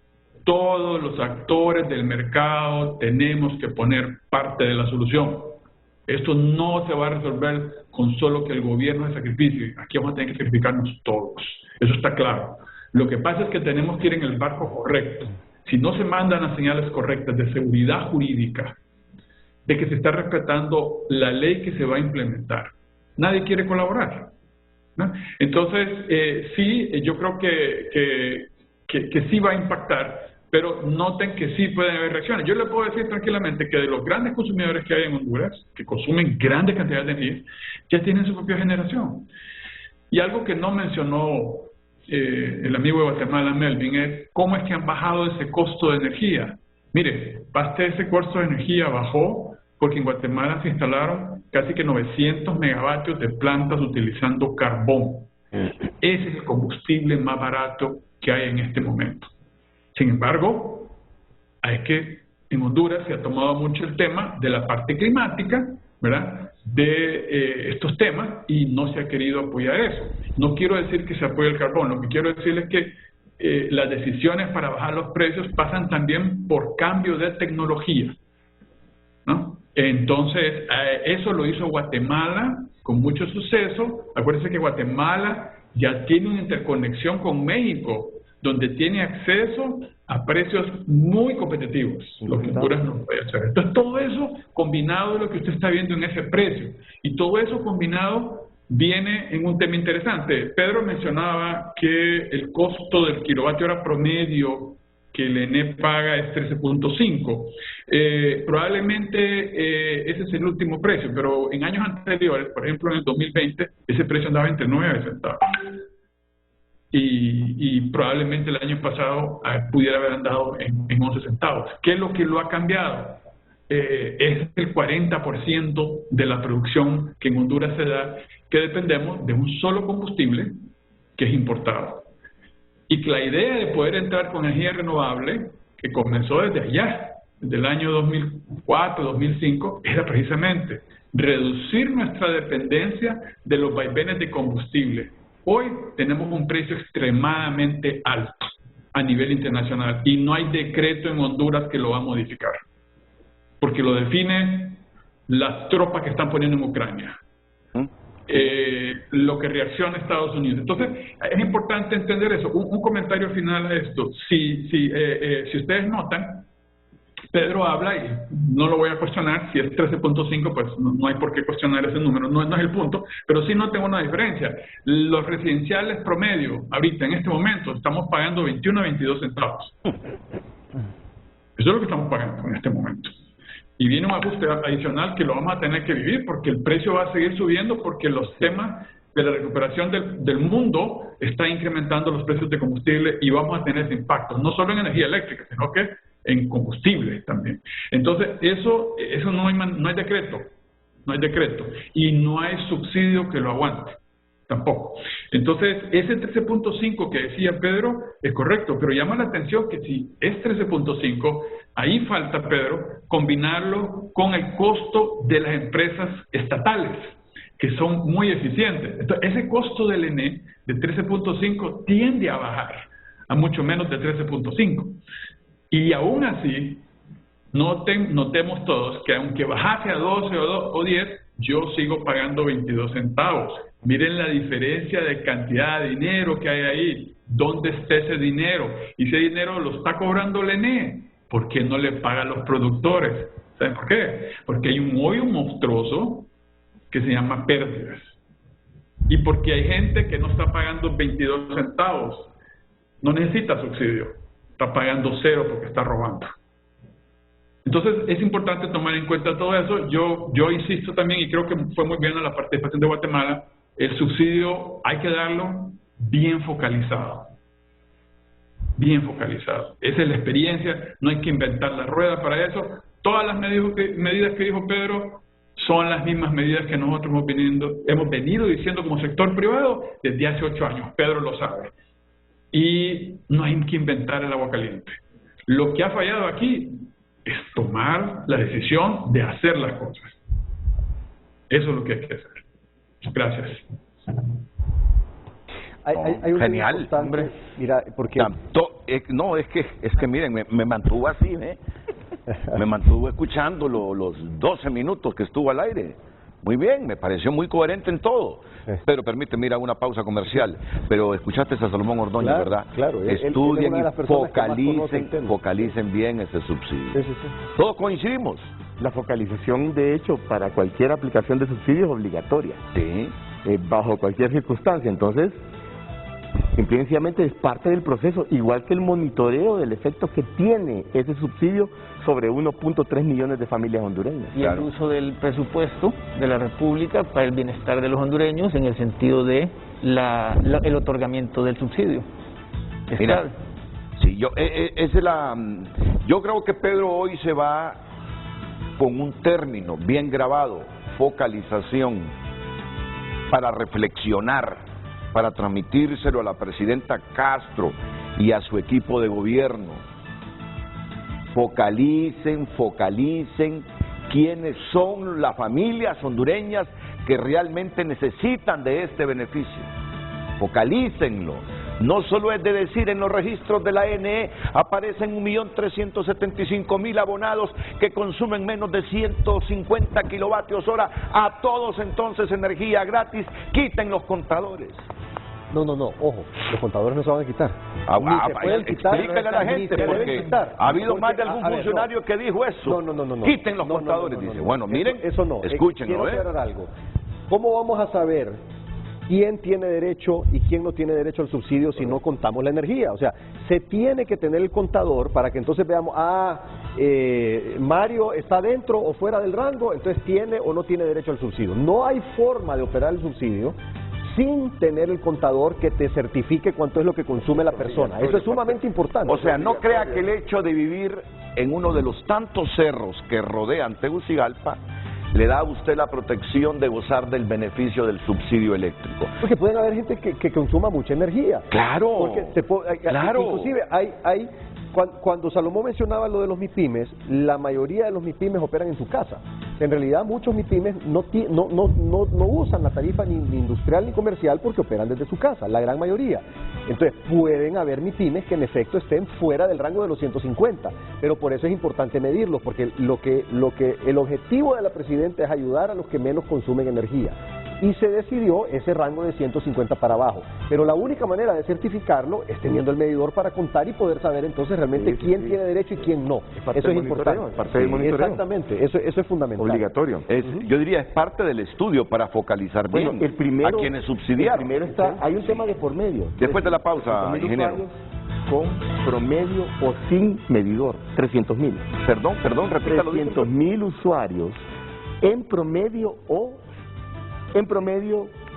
todos los actores del mercado tenemos que poner parte de la solución. Esto no se va a resolver con solo que el gobierno se sacrifique. Aquí vamos a tener que sacrificarnos todos. Eso está claro. Lo que pasa es que tenemos que ir en el barco correcto. Si no se mandan las señales correctas de seguridad jurídica, de que se está respetando la ley que se va a implementar, nadie quiere colaborar, ¿no? Entonces, sí, yo creo que sí va a impactar, pero noten que sí pueden haber reacciones. Yo le puedo decir tranquilamente que de los grandes consumidores que hay en Honduras, que consumen grandes cantidades de energía, ya tienen su propia generación. Y algo que no mencionó el amigo de Guatemala, Melvin, es cómo es que han bajado ese costo de energía. Mire, ese costo de energía bajó porque en Guatemala se instalaron casi que 900 megavatios de plantas utilizando carbón. Ese es el combustible más barato que hay en este momento. Sin embargo, es que en Honduras se ha tomado mucho el tema de la parte climática, ¿verdad?, de estos temas, y no se ha querido apoyar eso. No quiero decir que se apoye el carbón, lo que quiero decir es que las decisiones para bajar los precios pasan también por cambio de tecnología, ¿no? Entonces, eso lo hizo Guatemala con mucho suceso. Acuérdense que Guatemala ya tiene una interconexión con México, donde tiene acceso a precios muy competitivos, lo que Honduras no puede hacer. Entonces, todo eso combinado de lo que usted está viendo en ese precio, y todo eso combinado viene en un tema interesante. Pedro mencionaba que el costo del kilovatio hora promedio que el ENE paga es 13.5. Probablemente ese es el último precio, pero en años anteriores, por ejemplo en el 2020, ese precio andaba entre 9 centavos. Y probablemente el año pasado pudiera haber andado en 11 centavos. ¿Qué es lo que lo ha cambiado? Es el 40% de la producción que en Honduras se da, que dependemos de un solo combustible que es importado. Y que la idea de poder entrar con energía renovable, que comenzó desde allá, desde el año 2004, 2005, era precisamente reducir nuestra dependencia de los vaivenes de combustible. Hoy tenemos un precio extremadamente alto a nivel internacional y no hay decreto en Honduras que lo va a modificar, porque lo define las tropas que están poniendo en Ucrania, lo que reacciona Estados Unidos. Entonces, es importante entender eso. Un comentario final a esto. Si ustedes notan, Pedro habla, y no lo voy a cuestionar, si es 13.5, pues no hay por qué cuestionar ese número, no es el punto, pero sí noten una diferencia. Los residenciales promedio, ahorita en este momento, estamos pagando 21 a 22 centavos. Eso es lo que estamos pagando en este momento. Y viene un ajuste adicional que lo vamos a tener que vivir, porque el precio va a seguir subiendo, porque los temas de la recuperación del mundo está incrementando los precios de combustible, y vamos a tener ese impacto, no solo en energía eléctrica, sino que en combustible también. Entonces, eso no hay decreto, y no hay subsidio que lo aguante, tampoco. Entonces, ese 13.5 que decía Pedro es correcto, pero llama la atención que si es 13.5, ahí falta, Pedro, combinarlo con el costo de las empresas estatales, que son muy eficientes. Entonces, ese costo del ENE de 13.5 tiende a bajar a mucho menos de 13.5. Y aún así, notemos todos que aunque bajase a 12 o 10, yo sigo pagando 22 centavos. Miren la diferencia de cantidad de dinero que hay ahí. ¿Dónde está ese dinero? Y ese dinero lo está cobrando el ENE. ¿Por qué no le paga a los productores? ¿Saben por qué? Porque hay un hoyo monstruoso que se llama pérdidas. Y porque hay gente que no está pagando 22 centavos. No necesita subsidio. Está pagando 0 porque está robando. Entonces, es importante tomar en cuenta todo eso. Yo insisto también, y creo que fue muy bien a la participación de Guatemala, el subsidio hay que darlo bien focalizado. Bien focalizado. Esa es la experiencia, no hay que inventar la rueda para eso. Todas las medidas que dijo Pedro son las mismas medidas que nosotros hemos venido diciendo como sector privado desde hace 8 años. Pedro lo sabe. Y no hay que inventar el agua caliente. Lo que ha fallado aquí es tomar la decisión de hacer las cosas. Eso es lo que hay que hacer. Gracias. Hay un genial, hombre. Mira, porque no, es que miren, me mantuvo así, me mantuvo escuchando los 12 minutos que estuvo al aire. Muy bien, me pareció muy coherente en todo. Pero permíteme ir a una pausa comercial. Pero escuchaste a Salomón Ordóñez, claro, ¿verdad? Claro. Estudien y focalicen bien ese subsidio. Sí. Todos coincidimos. La focalización, de hecho, para cualquier aplicación de subsidio es obligatoria. Sí. Bajo cualquier circunstancia. Entonces, simplemente es parte del proceso, igual que el monitoreo del efecto que tiene ese subsidio sobre 1.3 millones de familias hondureñas. Y el uso del presupuesto de la República para el bienestar de los hondureños en el sentido de el otorgamiento del subsidio. Mira, sí, yo creo que Pedro hoy se va con un término bien grabado: focalización, para reflexionar, para transmitírselo a la presidenta Castro y a su equipo de gobierno. Focalicen quiénes son las familias hondureñas que realmente necesitan de este beneficio. Focalícenlo. No solo es de decir en los registros de la ANE aparecen 1.375.000 abonados que consumen menos de 150 kilovatios hora. A todos entonces energía gratis, quiten los contadores. No, ojo, los contadores no se van a quitar. Explícale a la gente, porque ha habido más de algún funcionario que dijo eso. No. Quiten los contadores, dice. Bueno, miren, eso no. Escúchenlo, Quiero aclarar algo. ¿Cómo vamos a saber quién tiene derecho y quién no tiene derecho al subsidio si no contamos la energía? O sea, se tiene que tener el contador para que entonces veamos, Mario está dentro o fuera del rango, entonces tiene o no tiene derecho al subsidio. No hay forma de operar el subsidio sin tener el contador que te certifique cuánto es lo que consume la persona. Eso es sumamente importante. O sea, no crea que el hecho de vivir en uno de los tantos cerros que rodean Tegucigalpa le da a usted la protección de gozar del beneficio del subsidio eléctrico. Porque pueden haber gente que consuma mucha energía. Claro, claro. Inclusive hay cuando Salomón mencionaba lo de los MIPYMES, la mayoría de los MIPYMES operan en su casa. En realidad muchos MIPYMES no usan la tarifa ni industrial ni comercial porque operan desde su casa, la gran mayoría. Entonces pueden haber MIPYMES que en efecto estén fuera del rango de los 150, pero por eso es importante medirlos, porque el objetivo de la presidenta es ayudar a los que menos consumen energía. Y se decidió ese rango de 150 para abajo. Pero la única manera de certificarlo es teniendo el medidor para contar y poder saber entonces realmente quién tiene derecho y quién no. Eso es importante. Parte del monitoreo. Exactamente, eso es fundamental. Obligatorio. Yo diría, es parte del estudio para focalizar bien a quienes subsidiar. Hay un tema de por medio. Después de la pausa, ingeniero. Con promedio o sin medidor, 300.000. Perdón, repítalo. 300.000 usuarios en promedio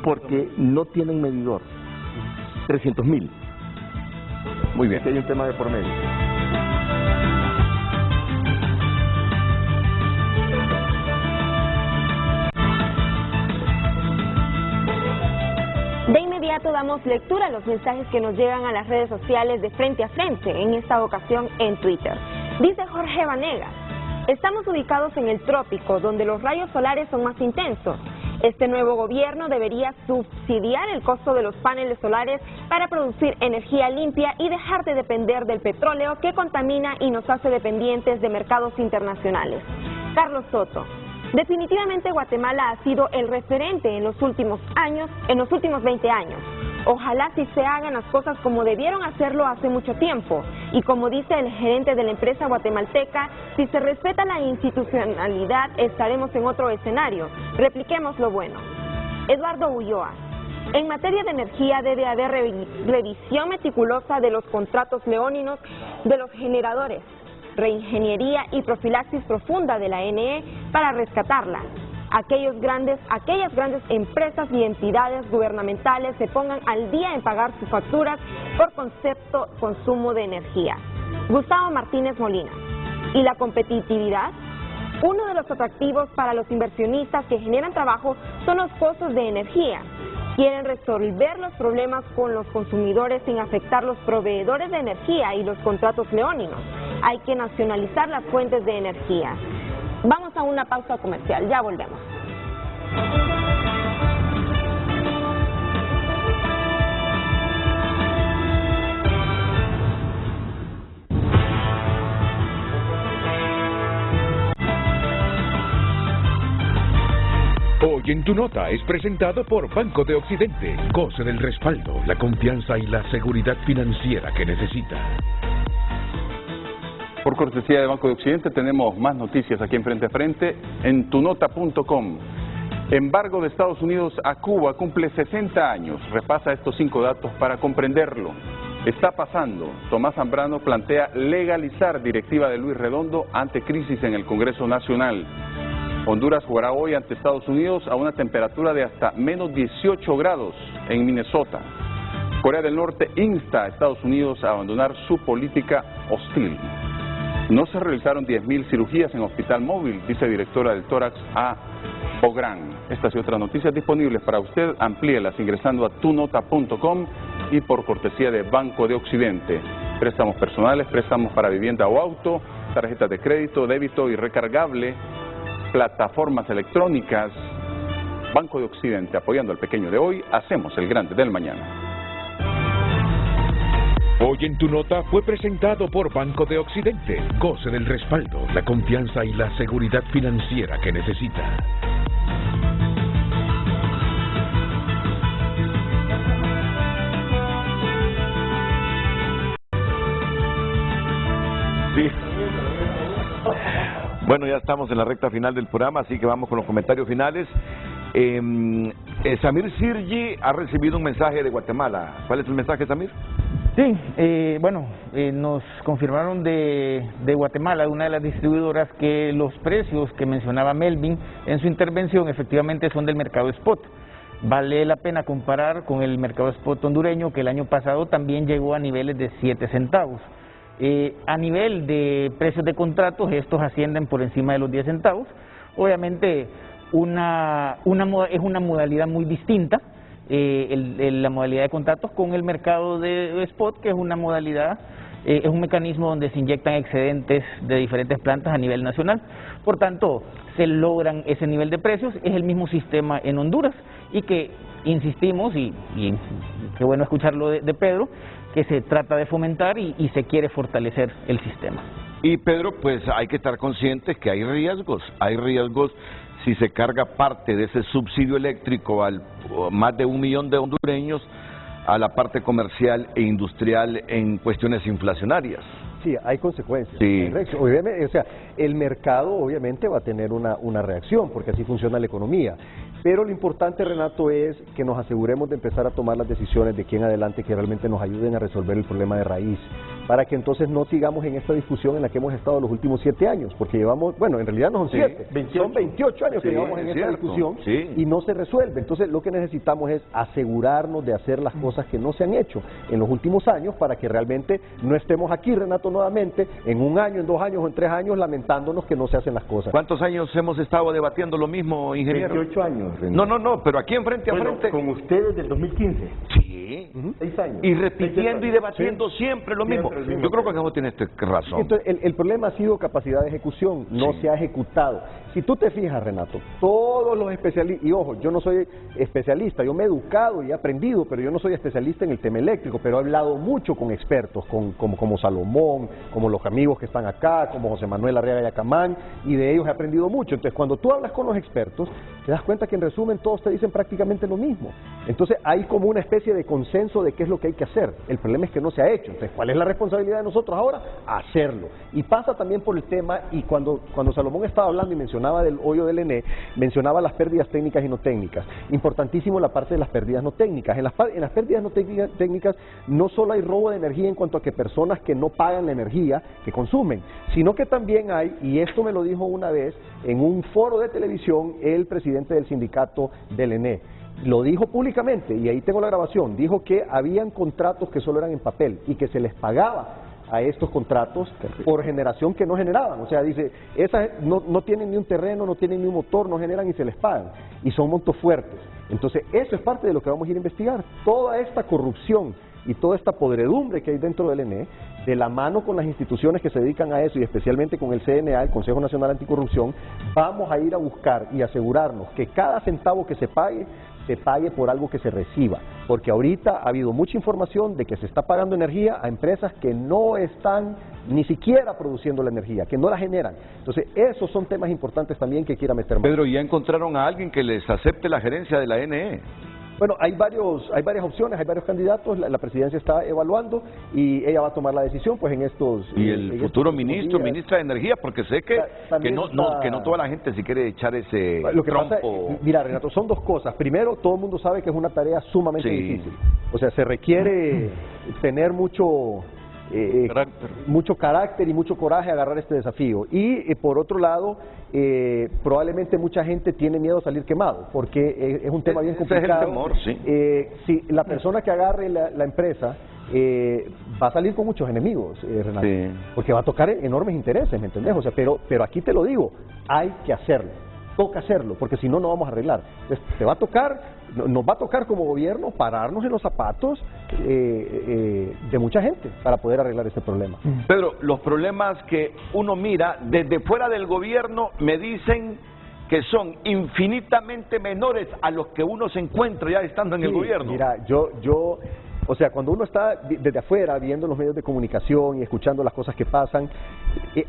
porque no tienen medidor. 300.000. Muy bien. Aquí hay un tema de por medio. De inmediato damos lectura a los mensajes que nos llegan a las redes sociales de Frente a Frente, en esta ocasión en Twitter. Dice Jorge Vanegas: estamos ubicados en el trópico, donde los rayos solares son más intensos. Este nuevo gobierno debería subsidiar el costo de los paneles solares para producir energía limpia y dejar de depender del petróleo que contamina y nos hace dependientes de mercados internacionales. Carlos Soto. Definitivamente Guatemala ha sido el referente en los últimos 20 años. Ojalá si se hagan las cosas como debieron hacerlo hace mucho tiempo. Y como dice el gerente de la empresa guatemalteca, si se respeta la institucionalidad estaremos en otro escenario. Repliquemos lo bueno. Eduardo Ulloa. En materia de energía debe haber revisión meticulosa de los contratos leoninos de los generadores, reingeniería y profilaxis profunda de la NE para rescatarla. Aquellas grandes empresas y entidades gubernamentales se pongan al día en pagar sus facturas por consumo de energía. Gustavo Martínez Molina. ¿Y la competitividad? Uno de los atractivos para los inversionistas que generan trabajo son los costos de energía. Quieren resolver los problemas con los consumidores sin afectar los proveedores de energía y los contratos leóninos. Hay que nacionalizar las fuentes de energía. Vamos a una pausa comercial, ya volvemos. Hoy en Tu Nota es presentado por Banco de Occidente. Goce del respaldo, la confianza y la seguridad financiera que necesita. Por cortesía de Banco de Occidente tenemos más noticias aquí en Frente a Frente en tunota.com. Embargo de Estados Unidos a Cuba cumple 60 años. Repasa estos 5 datos para comprenderlo. Está pasando. Tomás Zambrano plantea legalizar directiva de Luis Redondo ante crisis en el Congreso Nacional. Honduras jugará hoy ante Estados Unidos a una temperatura de hasta menos 18 grados en Minnesota. Corea del Norte insta a Estados Unidos a abandonar su política hostil. No se realizaron 10.000 cirugías en hospital móvil, dice directora del tórax a Ogran. Estas y otras noticias disponibles para usted, amplíelas ingresando a tunota.com y por cortesía de Banco de Occidente. Préstamos personales, préstamos para vivienda o auto, tarjetas de crédito, débito y recargable, plataformas electrónicas. Banco de Occidente, apoyando al pequeño de hoy, hacemos el grande del mañana. Hoy en Tu Nota fue presentado por Banco de Occidente. Goce del respaldo, la confianza y la seguridad financiera que necesita. Sí. Bueno, ya estamos en la recta final del programa, así que vamos con los comentarios finales. Samir Sirgi ha recibido un mensaje de Guatemala. ¿Cuál es el mensaje, Samir? Sí, nos confirmaron de Guatemala, una de las distribuidoras, que los precios que mencionaba Melvin en su intervención efectivamente son del mercado spot. Vale la pena comparar con el mercado spot hondureño, que el año pasado también llegó a niveles de 7 centavos. A nivel de precios de contratos, estos ascienden por encima de los 10 centavos. Obviamente es una modalidad muy distinta, la modalidad de contratos con el mercado de spot, que es una modalidad, es un mecanismo donde se inyectan excedentes de diferentes plantas a nivel nacional. Por tanto, se logran ese nivel de precios. Es el mismo sistema en Honduras y que insistimos, y qué bueno escucharlo de Pedro, que se trata de fomentar y se quiere fortalecer el sistema. Y Pedro, pues hay que estar conscientes que hay riesgos si se carga parte de ese subsidio eléctrico al más de 1 millón de hondureños a la parte comercial e industrial en cuestiones inflacionarias. Sí, hay consecuencias. Sí. Obviamente, o sea, el mercado obviamente va a tener una reacción, porque así funciona la economía. Pero lo importante, Renato, es que nos aseguremos de empezar a tomar las decisiones de aquí en adelante que realmente nos ayuden a resolver el problema de raíz, para que entonces no sigamos en esta discusión en la que hemos estado los últimos 7 años, porque llevamos, bueno, en realidad no son 7, son 28 años que llevamos en esta discusión y no se resuelve. Entonces lo que necesitamos es asegurarnos de hacer las cosas que no se han hecho en los últimos años, para que realmente no estemos aquí, Renato, nuevamente en 1 año, en 2 años o en 3 años lamentándonos que no se hacen las cosas. ¿Cuántos años hemos estado debatiendo lo mismo, ingeniero? 28 años. No, pero aquí en Frente a Frente. Con ustedes del 2015. Sí, Sí. 6 años. Y repitiendo y debatiendo Sí. siempre lo mismo. Siempre el mismo Yo creo que tema. Acabo tiene razón. Entonces, el problema ha sido capacidad de ejecución, no Sí. se ha ejecutado. Si tú te fijas, Renato, todos los especialistas, y ojo, yo no soy especialista, yo me he educado y he aprendido, pero yo no soy especialista en el tema eléctrico, pero he hablado mucho con expertos, como Salomón, como los amigos que están acá, como José Manuel Arriaga Yacamán, y de ellos he aprendido mucho. Entonces, cuando tú hablas con los expertos, te das cuenta que en resumen todos te dicen prácticamente lo mismo. Entonces, hay como una especie de consenso de qué es lo que hay que hacer. El problema es que no se ha hecho. Entonces, ¿cuál es la responsabilidad de nosotros ahora? Hacerlo. Y pasa también por el tema, y cuando Salomón estaba hablando y mencionaba del hoyo del ENE, mencionaba las pérdidas técnicas y no técnicas. Importantísimo la parte de las pérdidas no técnicas. En las pérdidas no técnicas no solo hay robo de energía en cuanto a que personas que no pagan la energía que consumen, sino que también hay, y esto me lo dijo una vez en un foro de televisión el presidente del sindicato del ENE, lo dijo públicamente, y ahí tengo la grabación, dijo que habían contratos que solo eran en papel y que se les pagaba a estos contratos por generación que no generaban. O sea, dice, esas no tienen ni un terreno, no tienen ni un motor, no generan y se les pagan. Y son montos fuertes. Entonces, eso es parte de lo que vamos a ir a investigar. Toda esta corrupción y toda esta podredumbre que hay dentro del ENE, de la mano con las instituciones que se dedican a eso y especialmente con el CNA, el Consejo Nacional Anticorrupción, vamos a ir a buscar y asegurarnos que cada centavo que se pague por algo que se reciba, porque ahorita ha habido mucha información de que se está pagando energía a empresas que no están ni siquiera produciendo la energía, que no la generan. Entonces, esos son temas importantes también que quiera meter más. Pedro, ¿ya encontraron a alguien que les acepte la gerencia de la NE? Bueno, hay varias opciones, hay varios candidatos, la presidencia está evaluando y ella va a tomar la decisión pues en estos... Y el futuro ministro, días. ministra de Energía, porque sé que no toda la gente se quiere echar ese Lo que trompo. pasa, mira, Renato, son dos cosas. Primero, todo el mundo sabe que es una tarea sumamente Sí. difícil. O sea, se requiere tener mucho carácter y mucho coraje a agarrar este desafío. Y por otro lado, probablemente mucha gente tiene miedo a salir quemado, porque es un tema bien complicado. Ese es el temor, sí. Si la persona que agarre la empresa va a salir con muchos enemigos, Renato, Sí. porque va a tocar enormes intereses, ¿me entendés? O sea, pero aquí te lo digo, hay que hacerlo. Toca hacerlo, porque si no, no vamos a arreglar. Entonces, nos va a tocar como gobierno pararnos en los zapatos de mucha gente para poder arreglar este problema. Pedro, los problemas que uno mira desde fuera del gobierno me dicen que son infinitamente menores a los que uno se encuentra ya estando en el Sí, gobierno. Mira, o sea, cuando uno está desde afuera viendo los medios de comunicación y escuchando las cosas que pasan,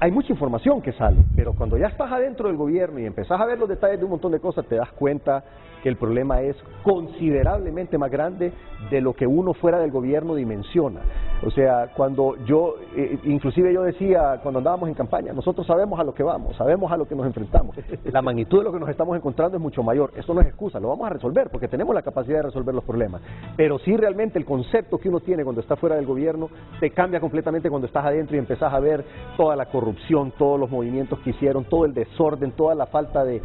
hay mucha información que sale, pero cuando ya estás adentro del gobierno y empezás a ver los detalles de un montón de cosas, te das cuenta que el problema es considerablemente más grande de lo que uno fuera del gobierno dimensiona. O sea, cuando inclusive yo decía, cuando andábamos en campaña, nosotros sabemos a lo que vamos, sabemos a lo que nos enfrentamos. La magnitud de lo que nos estamos encontrando es mucho mayor. Esto no es excusa, lo vamos a resolver porque tenemos la capacidad de resolver los problemas. Pero sí realmente el concepto que uno tiene cuando está fuera del gobierno te cambia completamente cuando estás adentro y empezás a ver toda la corrupción, todos los movimientos que hicieron, todo el desorden, toda la falta de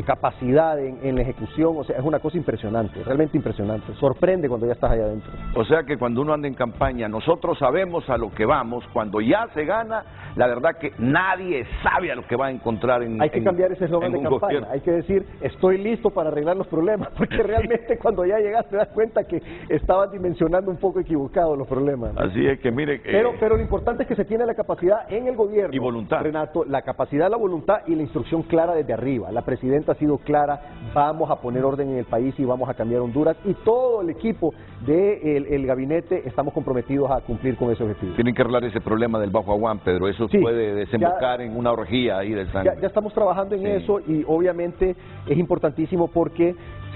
capacidad en la ejecución. O sea, es una cosa impresionante, realmente impresionante. Sorprende cuando ya estás allá adentro. O sea que cuando uno anda en campaña, nosotros sabemos a lo que vamos. Cuando ya se gana, la verdad que nadie sabe a lo que va a encontrar en Hay que cambiar ese eslogan de un campaña. gobierno. Hay que decir, estoy listo para arreglar los problemas, porque realmente cuando ya llegas te das cuenta que estabas dimensionando un poco equivocado los problemas. Así es que mire... Pero lo importante es que se tiene la capacidad en el gobierno. Y voluntad. Renato, la capacidad, la voluntad y la instrucción clara desde arriba. La presidenta ha sido clara, vamos a poner orden en el país y vamos a cambiar Honduras. Y todo el equipo del gabinete estamos comprometidos a cumplir con ese objetivo. Tienen que arreglar ese problema del Bajo Aguán, Pedro. Eso Sí, puede desembocar en una orgía ahí de sangre. Ya estamos trabajando en Sí. eso y obviamente es importantísimo porque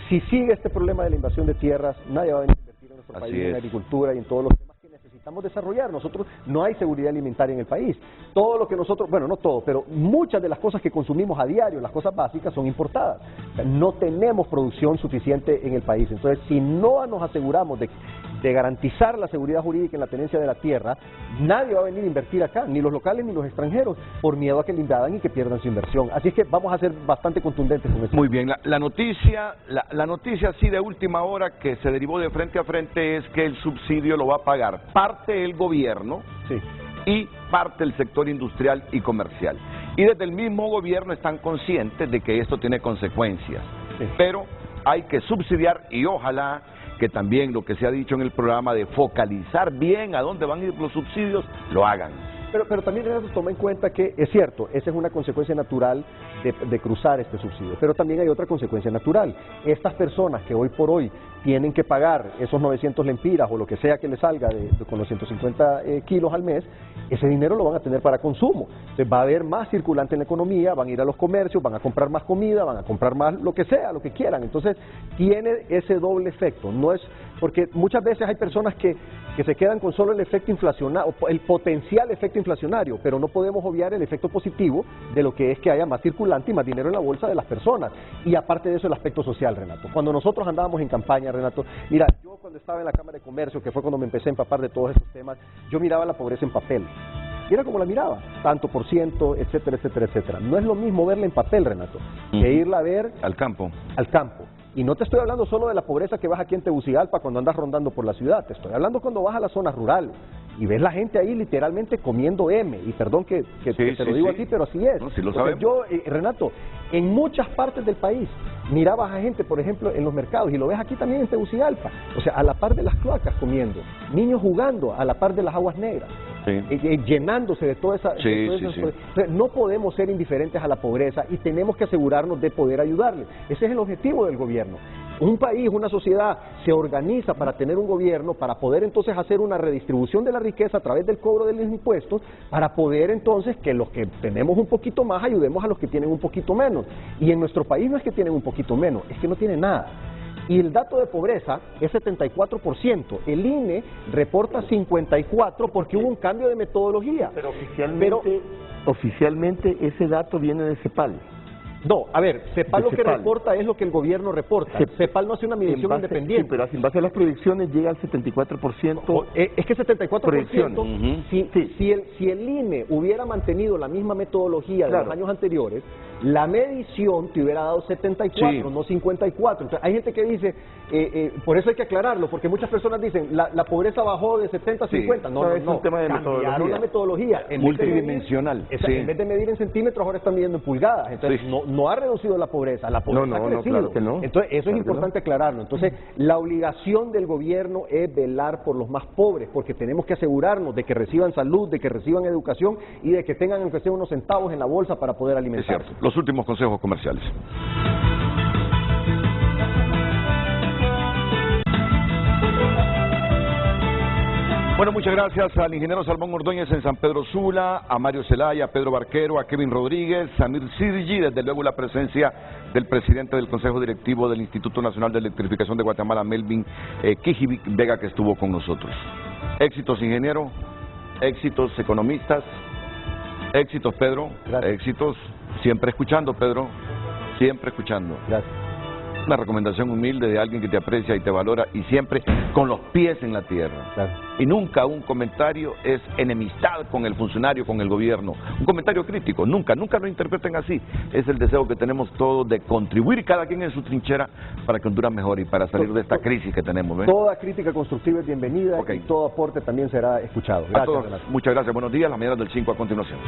si sigue este problema de la invasión de tierras, nadie va a venir a invertir en nuestro Así país, en la es. agricultura y en todos los temas que necesitamos desarrollar. Nosotros no hay seguridad alimentaria en el país. Todo lo que nosotros, bueno, no todo, pero muchas de las cosas que consumimos a diario, las cosas básicas, son importadas. O sea, no tenemos producción suficiente en el país. Entonces, si no nos aseguramos de garantizar la seguridad jurídica en la tenencia de la tierra, nadie va a venir a invertir acá, ni los locales ni los extranjeros, por miedo a que le invadan y que pierdan su inversión. Así es que vamos a ser bastante contundentes con eso. Muy bien, la noticia así de última hora que se derivó de frente a frente es que el subsidio lo va a pagar parte el gobierno Sí. y parte el sector industrial y comercial. Y desde el mismo gobierno están conscientes de que esto tiene consecuencias, Sí. pero hay que subsidiar y ojalá que también lo que se ha dicho en el programa de focalizar bien a dónde van a ir los subsidios, lo hagan. Pero también Renato, toma en cuenta que es cierto, esa es una consecuencia natural de cruzar este subsidio, pero también hay otra consecuencia natural. Estas personas que hoy por hoy tienen que pagar esos 900 lempiras o lo que sea que les salga con los 150 kilos al mes, ese dinero lo van a tener para consumo. Entonces va a haber más circulante en la economía, van a ir a los comercios, van a comprar más comida, van a comprar más lo que sea, lo que quieran. Entonces tiene ese doble efecto. No es porque muchas veces hay personas que se quedan con solo el efecto inflacionario, el potencial efecto inflacionario, pero no podemos obviar el efecto positivo de lo que es que haya más circulante y más dinero en la bolsa de las personas. Y aparte de eso, el aspecto social, Renato. Cuando nosotros andábamos en campaña, Renato, mira, yo cuando estaba en la Cámara de Comercio, que fue cuando me empecé a empapar de todos estos temas, yo miraba la pobreza en papel. Mira cómo la miraba, tanto por ciento, etcétera, etcétera, etcétera. No es lo mismo verla en papel, Renato, que irla a ver al campo. Al campo. Y no te estoy hablando solo de la pobreza que vas aquí en Tegucigalpa cuando andas rondando por la ciudad, te estoy hablando cuando vas a las zonas rurales y ves la gente ahí literalmente comiendo M, y perdón que te lo digo así, pero así es. No, sí lo sabemos. Yo, Renato, en muchas partes del país mirabas a gente, por ejemplo, en los mercados, y lo ves aquí también en Tegucigalpa, o sea, a la par de las cloacas comiendo, niños jugando a la par de las aguas negras. Llenándose de toda esa... No podemos ser indiferentes a la pobreza y tenemos que asegurarnos de poder ayudarle. Ese es el objetivo del gobierno. Un país, una sociedad se organiza para tener un gobierno, para poder entonces hacer una redistribución de la riqueza a través del cobro de los impuestos, para poder entonces que los que tenemos un poquito más ayudemos a los que tienen un poquito menos. Y en nuestro país no es que tienen un poquito menos, es que no tienen nada. Y el dato de pobreza es 74%. El INE reporta 54% porque hubo un cambio de metodología. Pero oficialmente ese dato viene de CEPAL. No, a ver, CEPAL lo que reporta es lo que el gobierno reporta. CEPAL no hace una medición independiente. Sí, pero en base a las proyecciones llega al 74%. Es que 74%, si el INE hubiera mantenido la misma metodología de los años anteriores, la medición te hubiera dado 74, no 54. Entonces, hay gente que dice, por eso hay que aclararlo, porque muchas personas dicen, la pobreza bajó de 70 a 50. No, es un tema de metodología. La metodología. Multidimensional. En vez de medir en centímetros, ahora están midiendo en pulgadas. Entonces, no ha reducido la pobreza ha crecido. Claro que no. Entonces, eso es importante aclararlo. Entonces, la obligación del gobierno es velar por los más pobres, porque tenemos que asegurarnos de que reciban salud, de que reciban educación y de que tengan aunque sea unos centavos en la bolsa para poder alimentarse. Es cierto. Los últimos consejos comerciales. Bueno, muchas gracias al ingeniero Salmón Ordóñez en San Pedro Sula, a Mario Zelaya, a Pedro Barquero, a Kevin Rodríguez, Samir Sirgi, desde luego la presencia del presidente del Consejo Directivo del Instituto Nacional de Electrificación de Guatemala, Melvin Quijivic Vega, que estuvo con nosotros. Éxitos, ingeniero, éxitos, economistas, éxitos, Pedro, éxitos, siempre escuchando, Pedro, siempre escuchando. Gracias. Una recomendación humilde de alguien que te aprecia y te valora y siempre con los pies en la tierra. Claro. Y nunca un comentario es enemistad con el funcionario, con el gobierno. Un comentario crítico, nunca lo interpreten así. Es el deseo que tenemos todos de contribuir cada quien en su trinchera para que Honduras mejore y para salir de esta crisis que tenemos. ¿Ven? Toda crítica constructiva es bienvenida y todo aporte también será escuchado. Gracias, a todos, muchas gracias, buenos días, las mañanas del 5 a continuación.